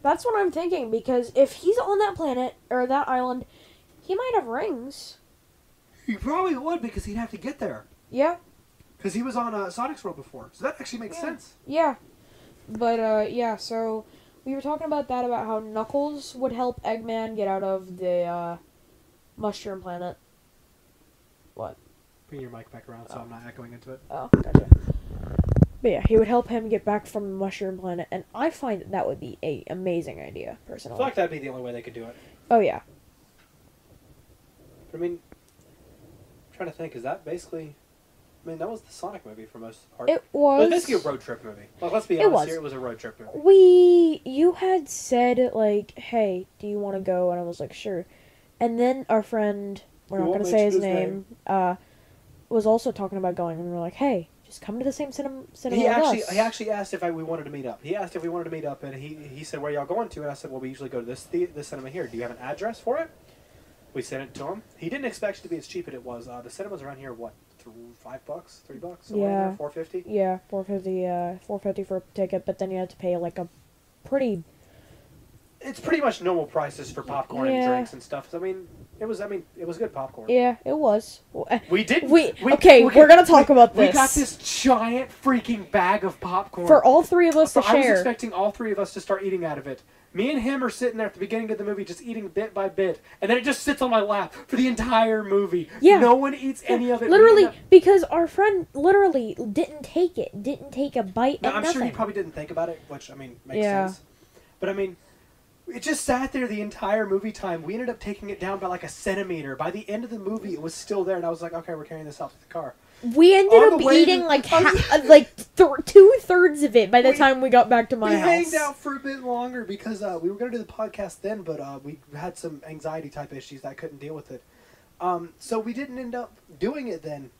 That's what I'm thinking, because if he's on that planet, or that island, he might have rings. He probably would, because he'd have to get there. Yeah. Because he was on Sonic's World before, so that actually makes sense. Yeah. But, yeah, so we were talking about that, about how Knuckles would help Eggman get out of the, Mushroom Planet. What? Bring your mic back around so I'm not echoing into it. Oh, gotcha. But yeah, he would help him get back from the Mushroom Planet, and I find that would be an amazing idea, personally. I feel like that'd be the only way they could do it. Oh, yeah. But, I mean, I'm trying to think, is that basically... I mean, that was the Sonic movie for most of the part. It was... It was basically a road trip movie. Like, let's be honest here, it was a road trip movie. You had said, like, hey, do you want to go? And I was like, sure. And then our friend, we're not going to say his name, was also talking about going, and we were like, hey, just come to the same cinema he with us. He actually asked if we wanted to meet up. He asked if we wanted to meet up, and he said, where y'all going to? And I said, well, we usually go to this cinema here. Do you have an address for it? We sent it to him. He didn't expect it to be as cheap as it was. The cinemas around here, what, $5, $3? Yeah. $4.50? Yeah, $4.50 for a ticket, but then you had to pay, like, a pretty... It's pretty much normal prices for popcorn and drinks and stuff. So, it was good popcorn. Yeah, it was. We're gonna talk about this. We got this giant freaking bag of popcorn. For all three of us to share. I was expecting all three of us to start eating out of it. Me and him are sitting there at the beginning of the movie just eating bit by bit. And then it just sits on my lap for the entire movie. Yeah. No one eats any of it. Literally, because our friend literally didn't take it. Didn't take a bite no, of I'm nothing. sure he probably didn't think about it, which, makes sense. But, it just sat there the entire movie time. We ended up taking it down by like a centimeter. By the end of the movie, it was still there, and I was like, okay, we're carrying this out to the car. We ended up eating like 2/3 of it by the time we got back to my house. We hanged out for a bit longer because we were going to do the podcast then, but we had some anxiety-type issues that I couldn't deal with it. So we didn't end up doing it then.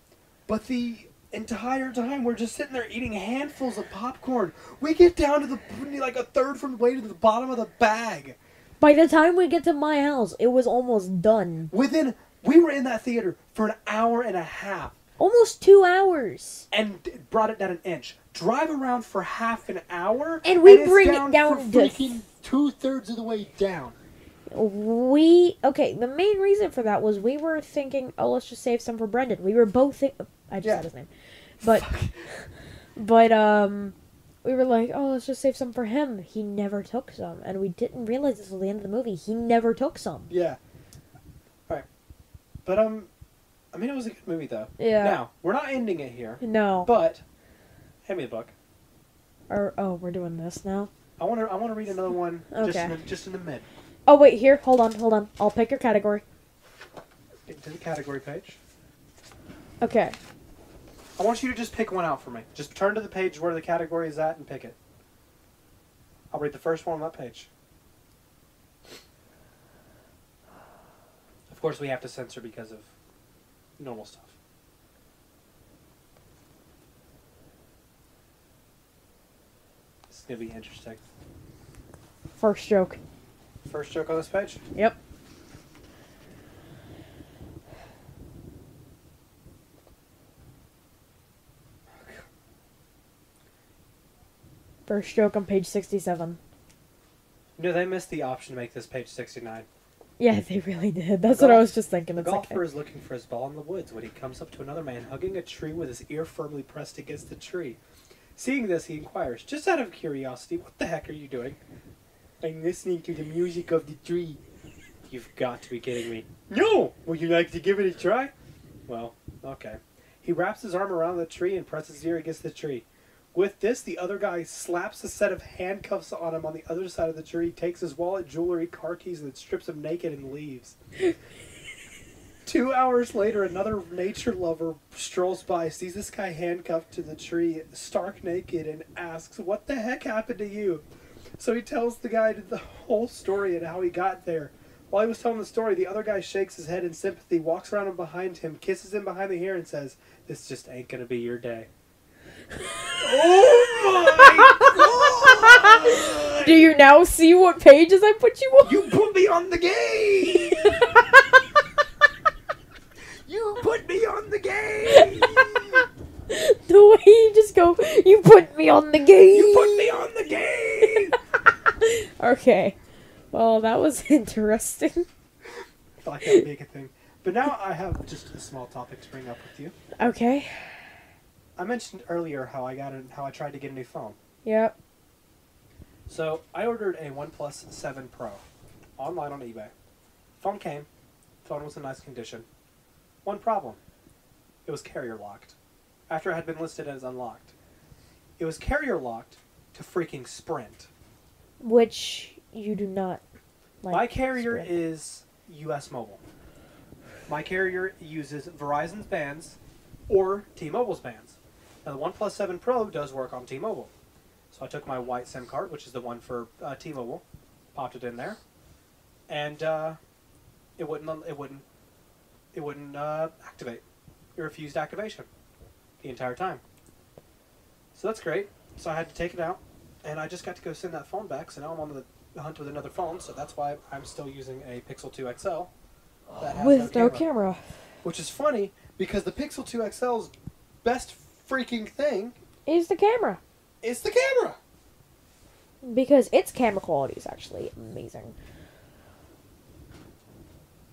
But the entire time, we're just sitting there eating handfuls of popcorn. We get down to like a third from the way to the bottom of the bag. By the time we get to my house, it was almost done. We were in that theater for an hour and a half. Almost 2 hours. And brought it down an inch. Drive around for half an hour. And we bring it down for freaking 2/3 of the way down. The main reason for that was we were thinking, oh, let's just save some for Brendan. We were both I just said his name. But we were like, oh, let's just save some for him. He never took some. And we didn't realize this until the end of the movie. He never took some. Yeah. Alright. But, it was a good movie, though. Yeah. Now, we're not ending it here. No. But, hand me the book. We're doing this now? I want to read another one okay. just in the mid. Oh, wait, here. Hold on. I'll pick your category. Get to the category page. Okay. I want you to just pick one out for me. Just turn to the page where the category is at and pick it. I'll read the first one on that page. Of course, we have to censor because of normal stuff. This is going to be interesting. First joke. First joke on this page? Yep. First joke on page 67. No, they missed the option to make this page 69. Yeah, they really did. That's what I was just thinking. The It's golfer like, is looking for his ball in the woods when he comes up to another man hugging a tree with his ear firmly pressed against the tree. Seeing this, he inquires, just out of curiosity, what the heck are you doing? I'm listening to the music of the tree. You've got to be kidding me. No! Would you like to give it a try? Well, okay. He wraps his arm around the tree and presses his ear against the tree. With this, the other guy slaps a set of handcuffs on him on the other side of the tree, takes his wallet, jewelry, car keys, and then strips him naked and leaves. 2 hours later, another nature lover strolls by, sees this guy handcuffed to the tree, stark naked, and asks, what the heck happened to you? So he tells the guy the whole story and how he got there. While he was telling the story, the other guy shakes his head in sympathy, walks around him behind him, kisses him behind the ear, and says, this just ain't gonna be your day. Oh my God! do you now see what pages I put you on? You put me on the game! You put me on the game! The way you just go, you put me on the game! You put me on the game! Okay. Well, that was interesting. Thought that would be a good thing. But now I have just a small topic to bring up with you. Okay. I mentioned earlier how I tried to get a new phone. Yep. So I ordered a OnePlus 7 Pro online on eBay. Phone came. Phone was in nice condition. One problem. It was carrier locked. After it had been listed as unlocked. It was carrier locked to freaking Sprint. Which you do not like. My carrier Sprint. is US Mobile. My carrier uses Verizon's bands or T-Mobile's bands. Now the OnePlus 7 Pro does work on T-Mobile. So I took my white SIM card, which is the one for T-Mobile, popped it in there, and it wouldn't activate. It refused activation the entire time. So that's great. So I had to take it out, and I just got to go send that phone back. So now I'm on the hunt with another phone. So that's why I'm still using a Pixel 2 XL that has with no camera. Which is funny because the Pixel 2 XL's best freaking thing Is the camera. is the camera. Because its camera quality is actually amazing.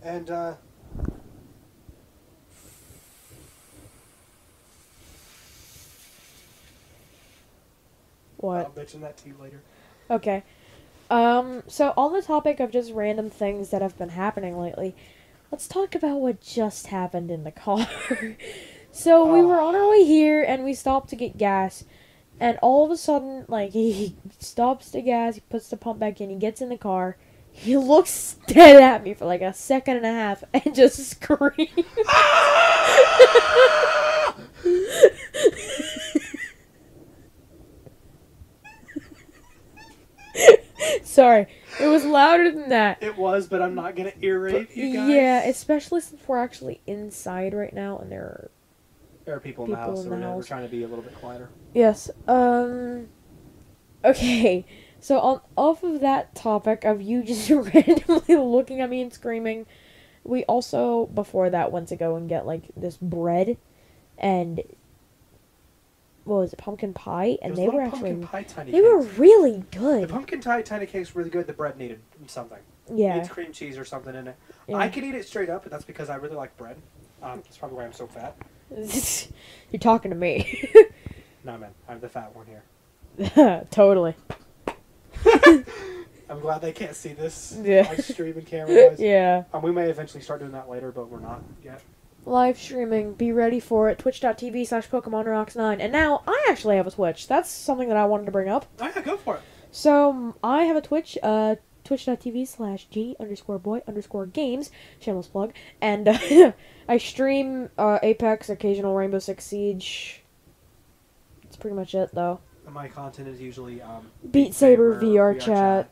And What? I'll mention that to you later. Okay. So on the topic of just random things that have been happening lately, let's talk about what just happened in the car. So we were on our way here, and we stopped to get gas, and all of a sudden, like, he stops the gas, he puts the pump back in, he gets in the car, he looks dead at me for like a second and a half, and just screams. Sorry, it was louder than that. It was, but I'm not gonna ear rape you guys. Yeah, especially since we're actually inside right now, and there are people in the house, so we're trying to be a little bit quieter. Yes. Okay. So off of that topic of you just randomly looking at me and screaming, we also before that went to go and get like this bread, and what was it, pumpkin pie, and they were actually pumpkin pie tiny they were cakes. really good. The pumpkin pie tiny cakes were really good. The bread needed something. Yeah. It needs cream cheese or something in it. Yeah. I could eat it straight up, but that's because I really like bread. That's probably why I'm so fat. You're talking to me. No, man, I'm the fat one here. Totally. I'm glad they can't see this. Yeah. Like streaming camera-wise. Yeah. We may eventually start doing that later, but we're not yet. Live streaming. Be ready for it. Twitch.tv/PokemonRocks9. And now I actually have a Twitch. That's something that I wanted to bring up. Oh, yeah, go for it. So I have a Twitch. Twitch.tv/G_boy_games. Shameless plug. And I stream Apex, occasional Rainbow Six Siege. That's pretty much it, though. My content is usually Beat Saber VR chat.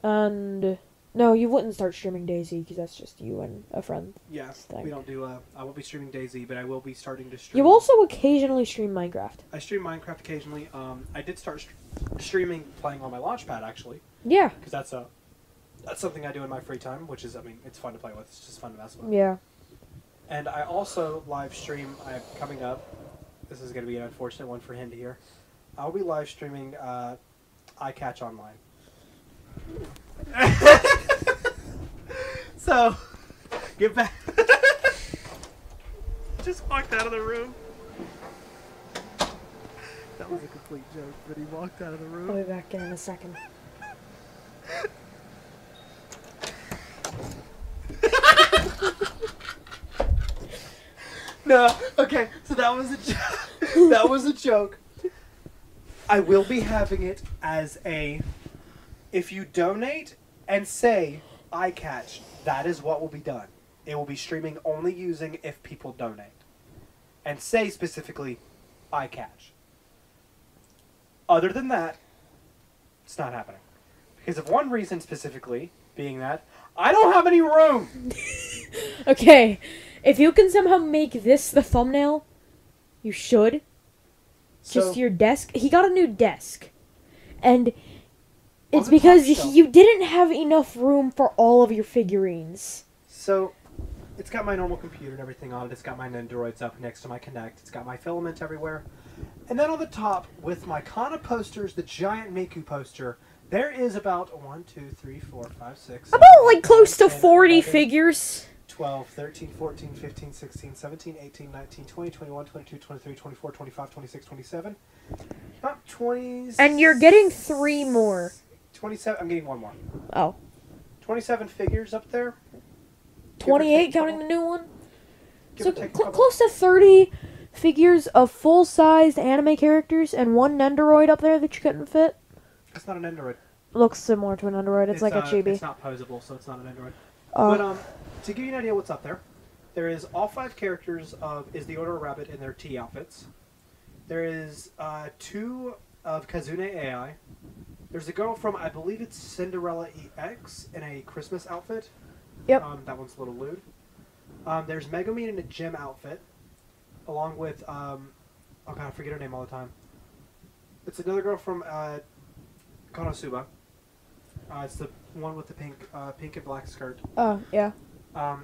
And no, you wouldn't start streaming DayZ because that's just you and a friend. Yeah, thing. we don't do. I won't be streaming DayZ, but I will be starting to stream. You also occasionally stream Minecraft. I stream Minecraft occasionally. I did start streaming playing on my Launchpad actually. Yeah. Because that's something I do in my free time, which is, I mean, it's fun to play with. It's just fun to mess with. Yeah. And I also live stream. Coming up. This is going to be an unfortunate one for him to hear. I'll be live streaming iCatch Online. So, get back. Just walked out of the room. That was a complete joke, but he walked out of the room. I'll be back in a second. No, okay, so that was a joke. That was a joke. I will be having it as a, if you donate and say I catch, that is what will be done. It will be streaming only using if people donate. And say specifically I catch. Other than that, it's not happening. Because of one reason specifically, being that I don't have any room. Okay, if you can somehow make this the thumbnail, you should. Just your desk. He got a new desk. And it's because you didn't have enough room for all of your figurines. So, it's got my normal computer and everything on it. It's got my Nendoroids up next to my Kinect. It's got my filament everywhere. And then on the top, with my Kana posters, the giant Miku poster, there is about 1, 2, 3, 4, 5, 6... About, like, close to 40 figures. 12, 13, 14, 15, 16, 17, 18, 19, 20, 21, 22, 23, 24, 25, 26, 27. About 20... And you're getting 3 more. 27... I'm getting 1 more. Oh. 27 figures up there. 28 counting the new one? Give So close to 30 figures of full-sized anime characters and 1 Nendoroid up there that you couldn't fit. It's not an Nendoroid. Looks similar to an Nendoroid. It's like a chibi. It's not posable, so it's not an Nendoroid. But to give you an idea what's up there, there is all 5 characters of Is the Order of Rabbit in their tea outfits. There is 2 of Kazune AI. There's a girl from, I believe it's Cinderella EX in a Christmas outfit. Yep. That one's a little lewd. There's Megumi in a gym outfit, along with, oh god, I forget her name all the time. It's another girl from Konosuba. It's the one with the pink and black skirt. Oh, yeah. I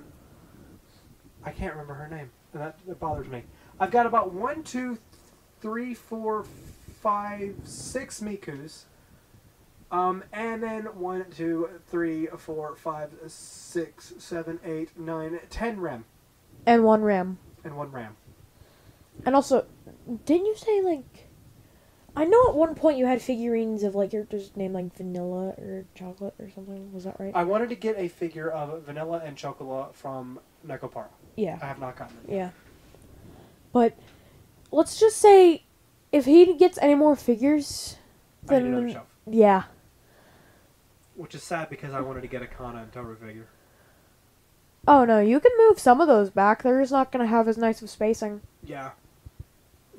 can't remember her name, and that bothers me. I've got about 1, 2, 3, 4, 5, 6 Mikus. And then 1, 2, 3, 4, 5, 6, 7, 8, 9, 10 Rem. And 1 Ram. And 1 Ram. And also, didn't you say, like... I know at one point you had figurines of, like, characters named, like, Vanilla or Chocolate or something. Was that right? I wanted to get a figure of Vanilla and Chocolate from Nekopara. Yeah. I have not gotten it. Yeah. But, let's just say, if he gets any more figures, then... I need another shelf. Yeah. Which is sad because I wanted to get a Kana and Toru figure. Oh, no, you can move some of those back. They're just not going to have as nice of spacing. Yeah.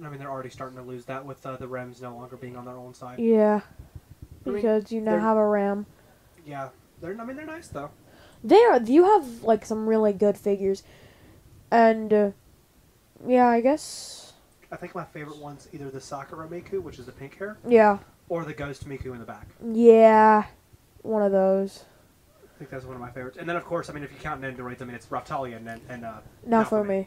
I mean, they're already starting to lose that with the Rems no longer being on their own side. Yeah. I mean, Because you now have a Ram. Yeah. They're nice, though. You have, like, some really good figures. And, yeah, I guess... I think my favorite one's either the Sakura Miku, which is the pink hair, Yeah. or the Ghost Miku in the back. Yeah. One of those. I think that's one of my favorites. And then, of course, I mean, if you count Nendoroids, I mean, it's Raptalia and Naofumi.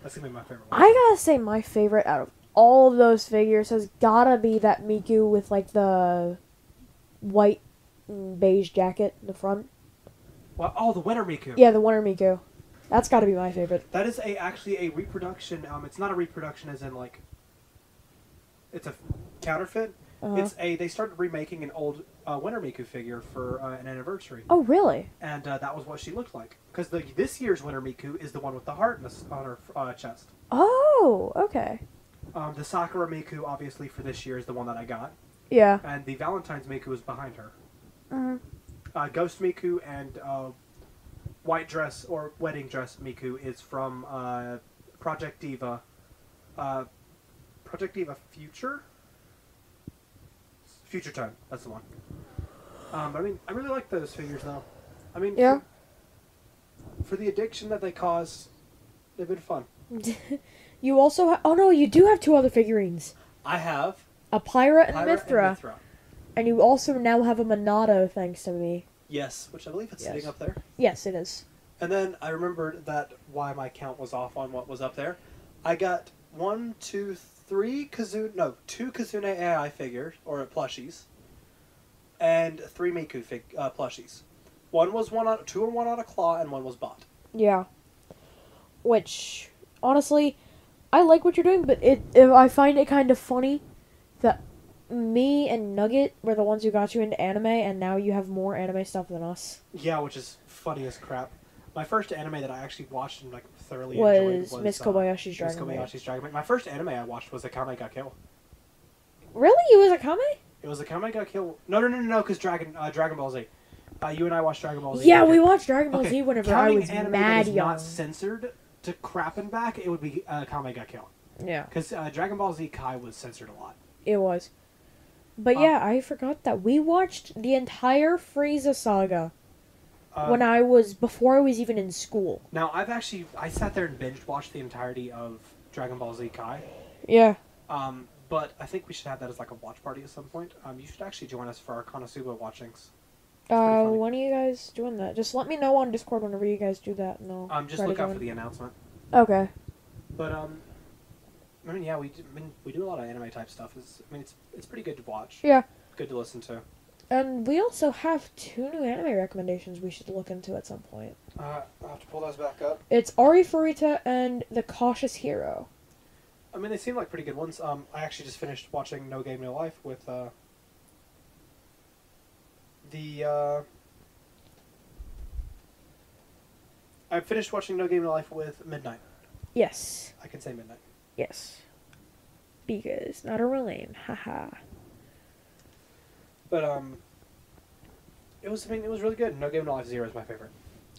That's going to be my favorite one. I gotta say my favorite out of all of those figures has gotta be that Miku with, like, the white and beige jacket in the front. Well, oh, the Winter Miku. Yeah, the Winter Miku. That's gotta be my favorite. That is actually a reproduction. It's not a reproduction as in, like, it's a counterfeit. Uh-huh. They started remaking an old Winter Miku figure for an anniversary. Oh, really? And that was what she looked like. Because this year's Winter Miku is the one with the heart on her chest. Oh, okay. The Sakura Miku, obviously, for this year is the one that I got. Yeah. And the Valentine's Miku is behind her. Mm-hmm. Ghost Miku and White Dress or Wedding Dress Miku is from Project Diva. Project Diva Future? Future Time, that's the one. I mean, I really like those figures, though. I mean, yeah. For the addiction that they cause, they've been fun. You also have... Oh, no, you do have 2 other figurines. I have... A Pyra and Mithra. And you also now have a Monado, thanks to me. Yes, which I believe it's sitting up there. Yes, it is. And then I remembered that why my count was off on what was up there. I got 2 Kazune AI figures, or plushies. and 3 Miku plushies. Two were one on a claw, and one was bought. Yeah. Which, honestly, I like what you're doing, but I find it kind of funny that me and Nugget were the ones who got you into anime, and now you have more anime stuff than us. Yeah, which is funny as crap. My first anime that I actually watched and like thoroughly enjoyed was Miss Kobayashi's Miss Dragon Maid. Kobayashi's Dragon Maid. My first anime I watched was Akame ga Kill. Really? It was a Kame? It was Akame ga Kill. No, because Dragon Ball Z. You and I watched Dragon Ball Z. Yeah, we watched Dragon Ball Z whenever I was anime mad that is young. not censored to crap and back, it would be Akame ga Kill. Yeah. Because Dragon Ball Z Kai was censored a lot. It was. But yeah, I forgot that. We watched the entire Frieza saga before I was even in school. Now, I sat there and binge watched the entirety of Dragon Ball Z Kai. Yeah. But I think we should have that as like a watch party at some point. You should actually join us for our Konosuba watchings. When are you guys doing that? Just let me know on Discord whenever you guys do that, and I'll just look out for the announcement. Okay. But I mean, yeah, we do a lot of anime type stuff. It's pretty good to watch. Yeah. Good to listen to. And we also have 2 new anime recommendations we should look into at some point. I'll have to pull those back up. It's Ari Furita and The Cautious Hero. I mean, they seem like pretty good ones. I actually just finished watching No Game No Life with I finished watching No Game No Life with Midnight. Yes. I can say Midnight. Yes. Because not a real name. Haha. But it was really good. No Game No Life 0 is my favorite.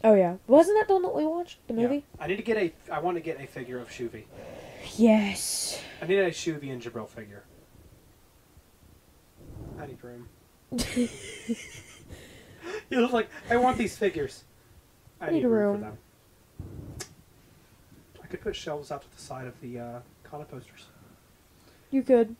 Oh yeah. Wasn't that the one that we watched? The movie? Yeah. I want to get a figure of Shuvi. Yes. I need a Shuvi and Jabril figure. I need room. You look like, I want these figures. I need room for them. I could put shelves out to the side of the Kana posters. You could.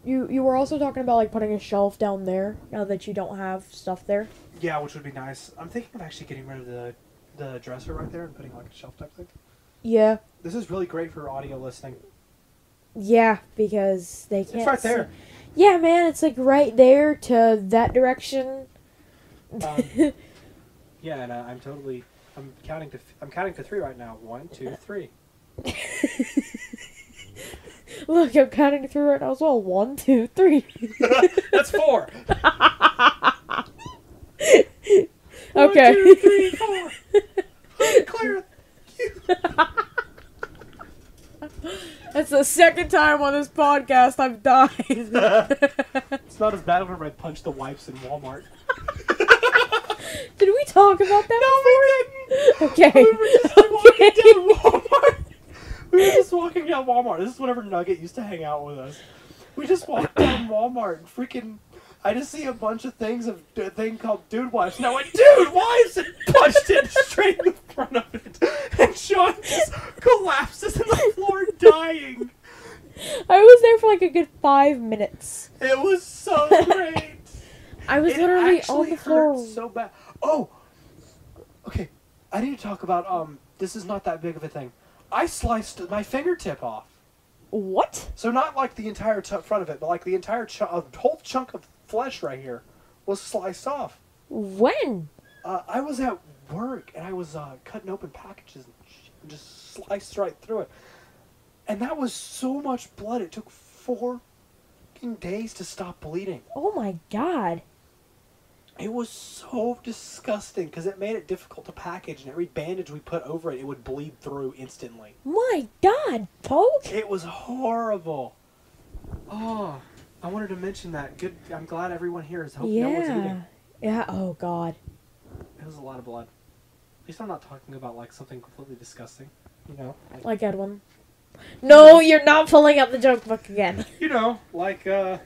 You were also talking about like putting a shelf down there now that you don't have stuff there. Yeah, which would be nice. I'm thinking of actually getting rid of the dresser right there and putting like a shelf type thing. Yeah. This is really great for audio listening. Yeah, because they can't. It's right there. Yeah, man, it's like right there to that direction. Yeah, and I'm counting to 3 right now. 1, 2, 3. Look, I'm counting to 3 right now as well. 1, 2, 3. That's 4. Okay. 1, 2, 3, 4. Clear. That's the second time on this podcast I've died. It's not as bad whenever I punched the wipes in Walmart. Did we talk about that No, before? We didn't. Okay. We were just walking down Walmart. We were just walking down Walmart. This is whenever Nugget used to hang out with us. We just walked down Walmart and freaking... I just see a bunch of things of a thing called Dude Wipes. And I went, Dude Wipes! And punched it straight in the front of it. And Sean just collapses on the floor dying. I was there for like a good 5 minutes. It was so great. I was literally on the floor. Hurt so bad. Oh! Okay. I need to talk about, this is not that big of a thing. I sliced my fingertip off. What? So not like the entire front of it, but like the entire whole chunk of flesh right here was sliced off. When? I was at work and I was cutting open packages and just sliced right through it. And that was so much blood. It took 4 days to stop bleeding. Oh my god. It was so disgusting because it made it difficult to package, and every bandage we put over it, it would bleed through instantly. My god, Poke! It was horrible. Oh, I wanted to mention that. Good. I'm glad everyone here is hoping no one's eating. Yeah, oh god. It was a lot of blood. At least I'm not talking about like something completely disgusting. You know? Like Edwin. No, you're not pulling up the joke book again. You know, like, oh,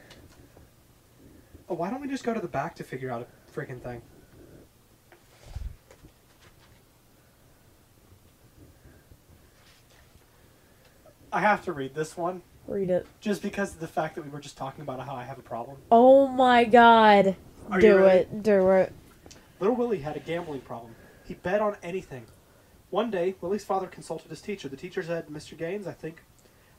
why don't we just go to the back to figure out a freaking thing? I have to read this one. Read it. Just because of the fact that we were just talking about how I have a problem. Oh my god. Are you ready? Do it. Little Willie had a gambling problem. He bet on anything. One day, Willie's father consulted his teacher. The teacher said, Mr. Gaines,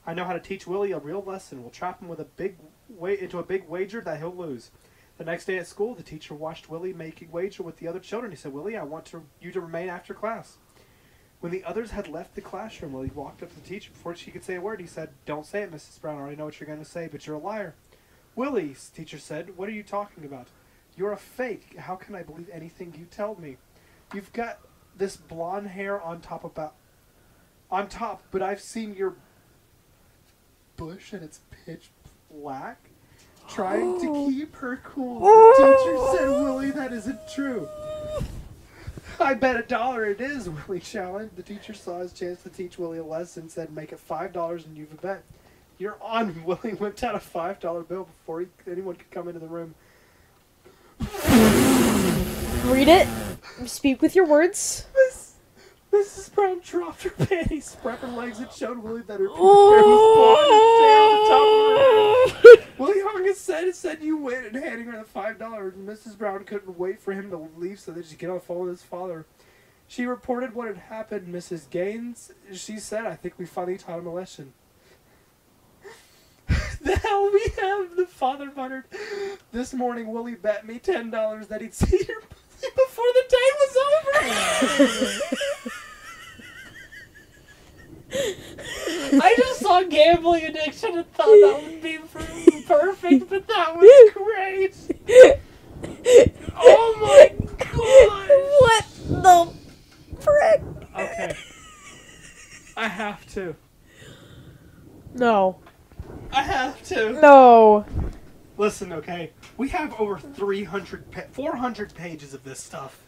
I know how to teach Willie a real lesson. We'll trap him with into a big wager that he'll lose. The next day at school, the teacher watched Willie making wager with the other children. He said, Willie, I want you to remain after class. When the others had left the classroom, Willie walked up to the teacher. Before she could say a word, he said, don't say it, Mrs. Brown. I already know what you're going to say, but you're a liar. Willie, teacher said, what are you talking about? You're a fake. How can I believe anything you tell me? You've got this blonde hair on top, but I've seen your bush and it's pitch black. Trying to keep her cool. The teacher said, Willie, that isn't true. I bet $1 it is, Willie challenged. The teacher saw his chance to teach Willie a lesson, said, make it $5 and you've a bet. You're on. Willie whipped out a $5 bill before anyone could come into the room. Read it. Speak with your words. Mrs. Brown dropped her panties, spread her legs, and showed Willie that her hair was blonde and stayed on the top of her head. Willie hung his head and said, you win, and handing her the $5. And Mrs. Brown couldn't wait for him to leave so that she could get on the phone with his father. She reported what had happened. Mrs. Gaines, she said, I think we finally taught him a lesson. Now we have, the father muttered. This morning, Willie bet me $10 that he'd see her before the day was over. I just saw gambling addiction and thought that would be perfect, but that was great. Oh my god! What the frick? Okay. I have to. No. I have to. No. Listen, okay? We have over 400 pages of this stuff.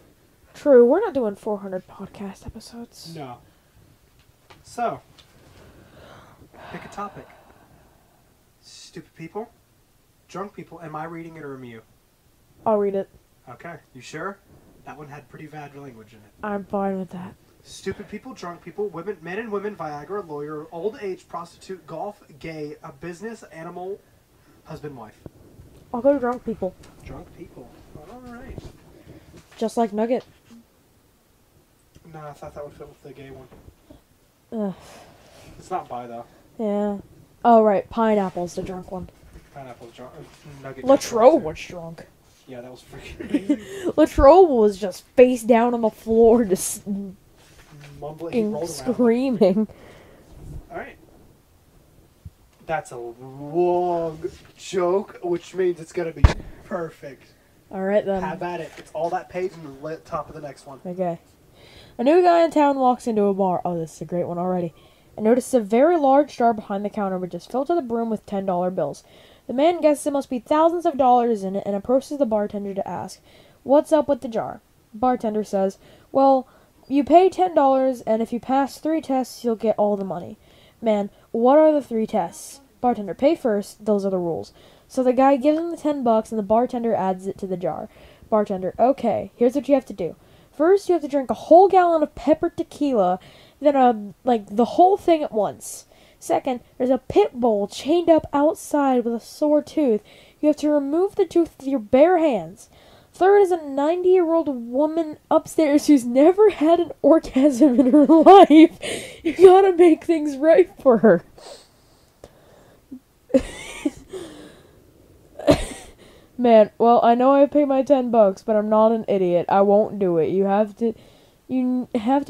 True, we're not doing 400 podcast episodes. No. So, pick a topic. Stupid people? Drunk people? Am I reading it or am you? I'll read it. Okay, you sure? That one had pretty bad language in it. I'm fine with that. Stupid people, drunk people, women, men and women, Viagra, lawyer, old age, prostitute, golf, gay, a business, animal, husband, wife. I'll go to drunk people. Drunk people. Alright. Just like Nugget. No, I thought that would fit with the gay one. Ugh. It's not bi, though. Yeah. Oh, right. Pineapple's the drunk one. Pineapple's drunk. Nugget. Latrobe was drunk. Yeah, that was freaking amazing. Latrobe was just face down on the floor, just Mumbling, he rolled around. screaming. Alright. That's a long joke, which means it's going to be perfect. Alright then. Have at it. It's all that page and the top of the next one. Okay. A new guy in town walks into a bar. Oh, this is a great one already. And notices a very large jar behind the counter which is filled to the brim with $10 bills. The man guesses it must be thousands of dollars in it and approaches the bartender to ask, "What's up with the jar?" Bartender says, "Well, you pay $10 and if you pass 3 tests, you'll get all the money." Man, what are the 3 tests? Bartender, pay first. Those are the rules. So the guy gives him the $10 and the bartender adds it to the jar. Bartender, okay, here's what you have to do. First, you have to drink a whole gallon of pepper tequila, then the whole thing at once. Second, there's a pit bull chained up outside with a sore tooth. You have to remove the tooth with your bare hands. Third is a 90-year-old woman upstairs who's never had an orgasm in her life. You gotta make things right for her. Man, well, I know I pay my $10, but I'm not an idiot. I won't do it. You have to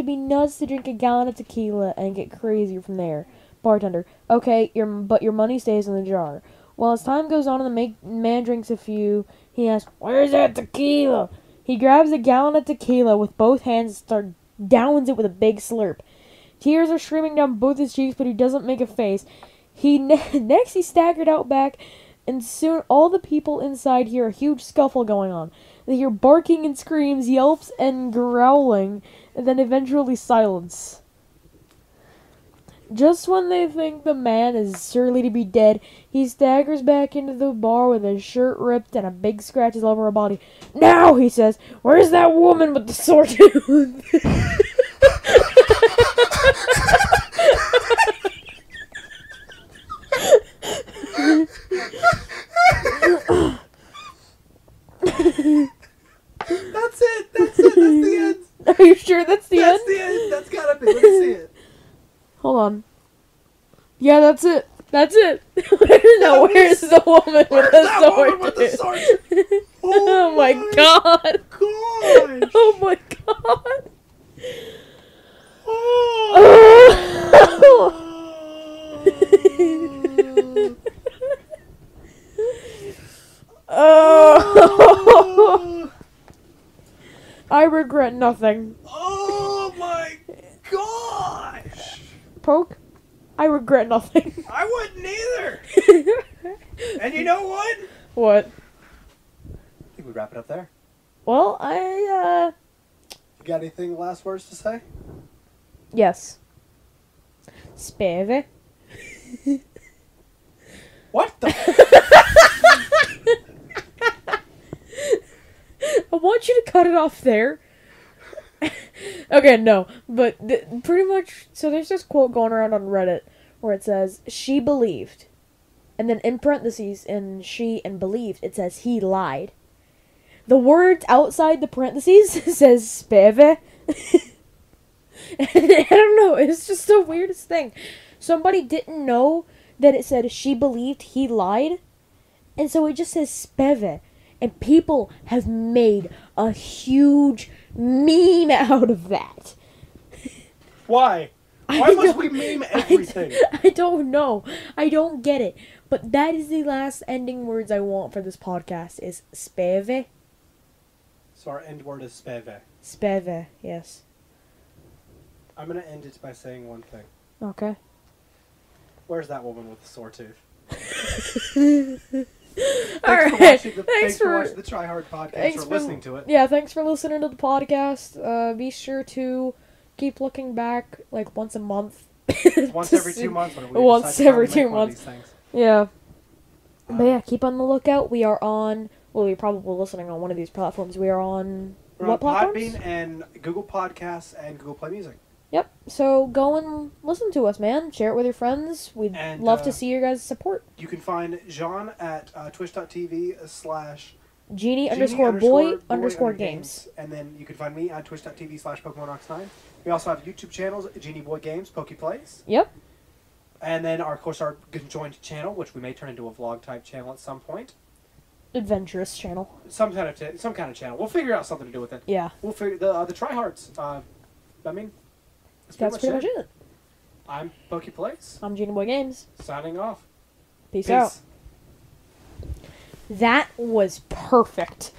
be nuts to drink a gallon of tequila and get crazy from there. Bartender, okay, but your money stays in the jar. Well, as time goes on and the man drinks a few, he asks, "Where's that tequila?" He grabs a gallon of tequila with both hands and downs it with a big slurp. Tears are streaming down both his cheeks, but he doesn't make a face. Next he staggered out back, and soon all the people inside hear a huge scuffle going on. They hear barking and screams, yelps and growling, and then eventually silence. Just when they think the man is surely to be dead, he staggers back into the bar with his shirt ripped and a big scratches all over her body. "Now," he says, "where's that woman with the sore tooth?" That's it. That's the end. Are you sure that's the end? That's the end. That's gotta be. Let me see it. Hold on. Yeah, that's it. That's it. No, where's the woman with the that sword? woman with the dude? sword? Oh my god. gosh! Oh my god. Oh. Oh. I regret nothing. Oh my gosh! Poke, I regret nothing. I wouldn't either. And you know what? What? I think we wrap it up there. Well, You got anything last words to say? yes. Speve. What the? I want you to cut it off there. Okay, no, but pretty much, so there's this quote going around on Reddit where it says, she believed. And then in parentheses, in she and believed, it says he lied. The words outside the parentheses says speve. I don't know, it's just the weirdest thing. Somebody didn't know that it said she believed he lied, and so it just says speve. And people have made a huge meme out of that. Why? Why must we meme everything? I don't know. I don't get it. But that is the last ending words I want for this podcast is speve. So our end word is speve. Speve, yes. I'm going to end it by saying one thing. Okay. Where's that woman with the sore tooth? Alright. Thanks for watching the Try Hard podcast, Thanks for listening to it. Yeah, thanks for listening to the podcast. Be sure to keep looking back like once a month. Once every 2 months. When we Once decide to every finally 2 make one of months. these things. Yeah. But yeah, keep on the lookout. We are on, well, you're probably listening on one of these platforms. We are on, We're what on platforms? Podbean and Google Podcasts and Google Play Music. Yep. So go and listen to us, man. Share it with your friends. We'd And, love to see your guys' support. You can find Jean at Genie_boy_games. And then you can find me at twitch.tv/PokemonRocks9. We also have YouTube channels, Genie Boy Games, Poke Plays. Yep. And then, of course, our conjoined channel, which we may turn into a vlog-type channel at some point. Adventurous channel. Some kind of channel. We'll figure out something to do with it. Yeah. We'll figure the tryhards. I mean, That's pretty much it. I'm Poke Plays. I'm Genie Boy Games. Signing off. Peace out. That was perfect.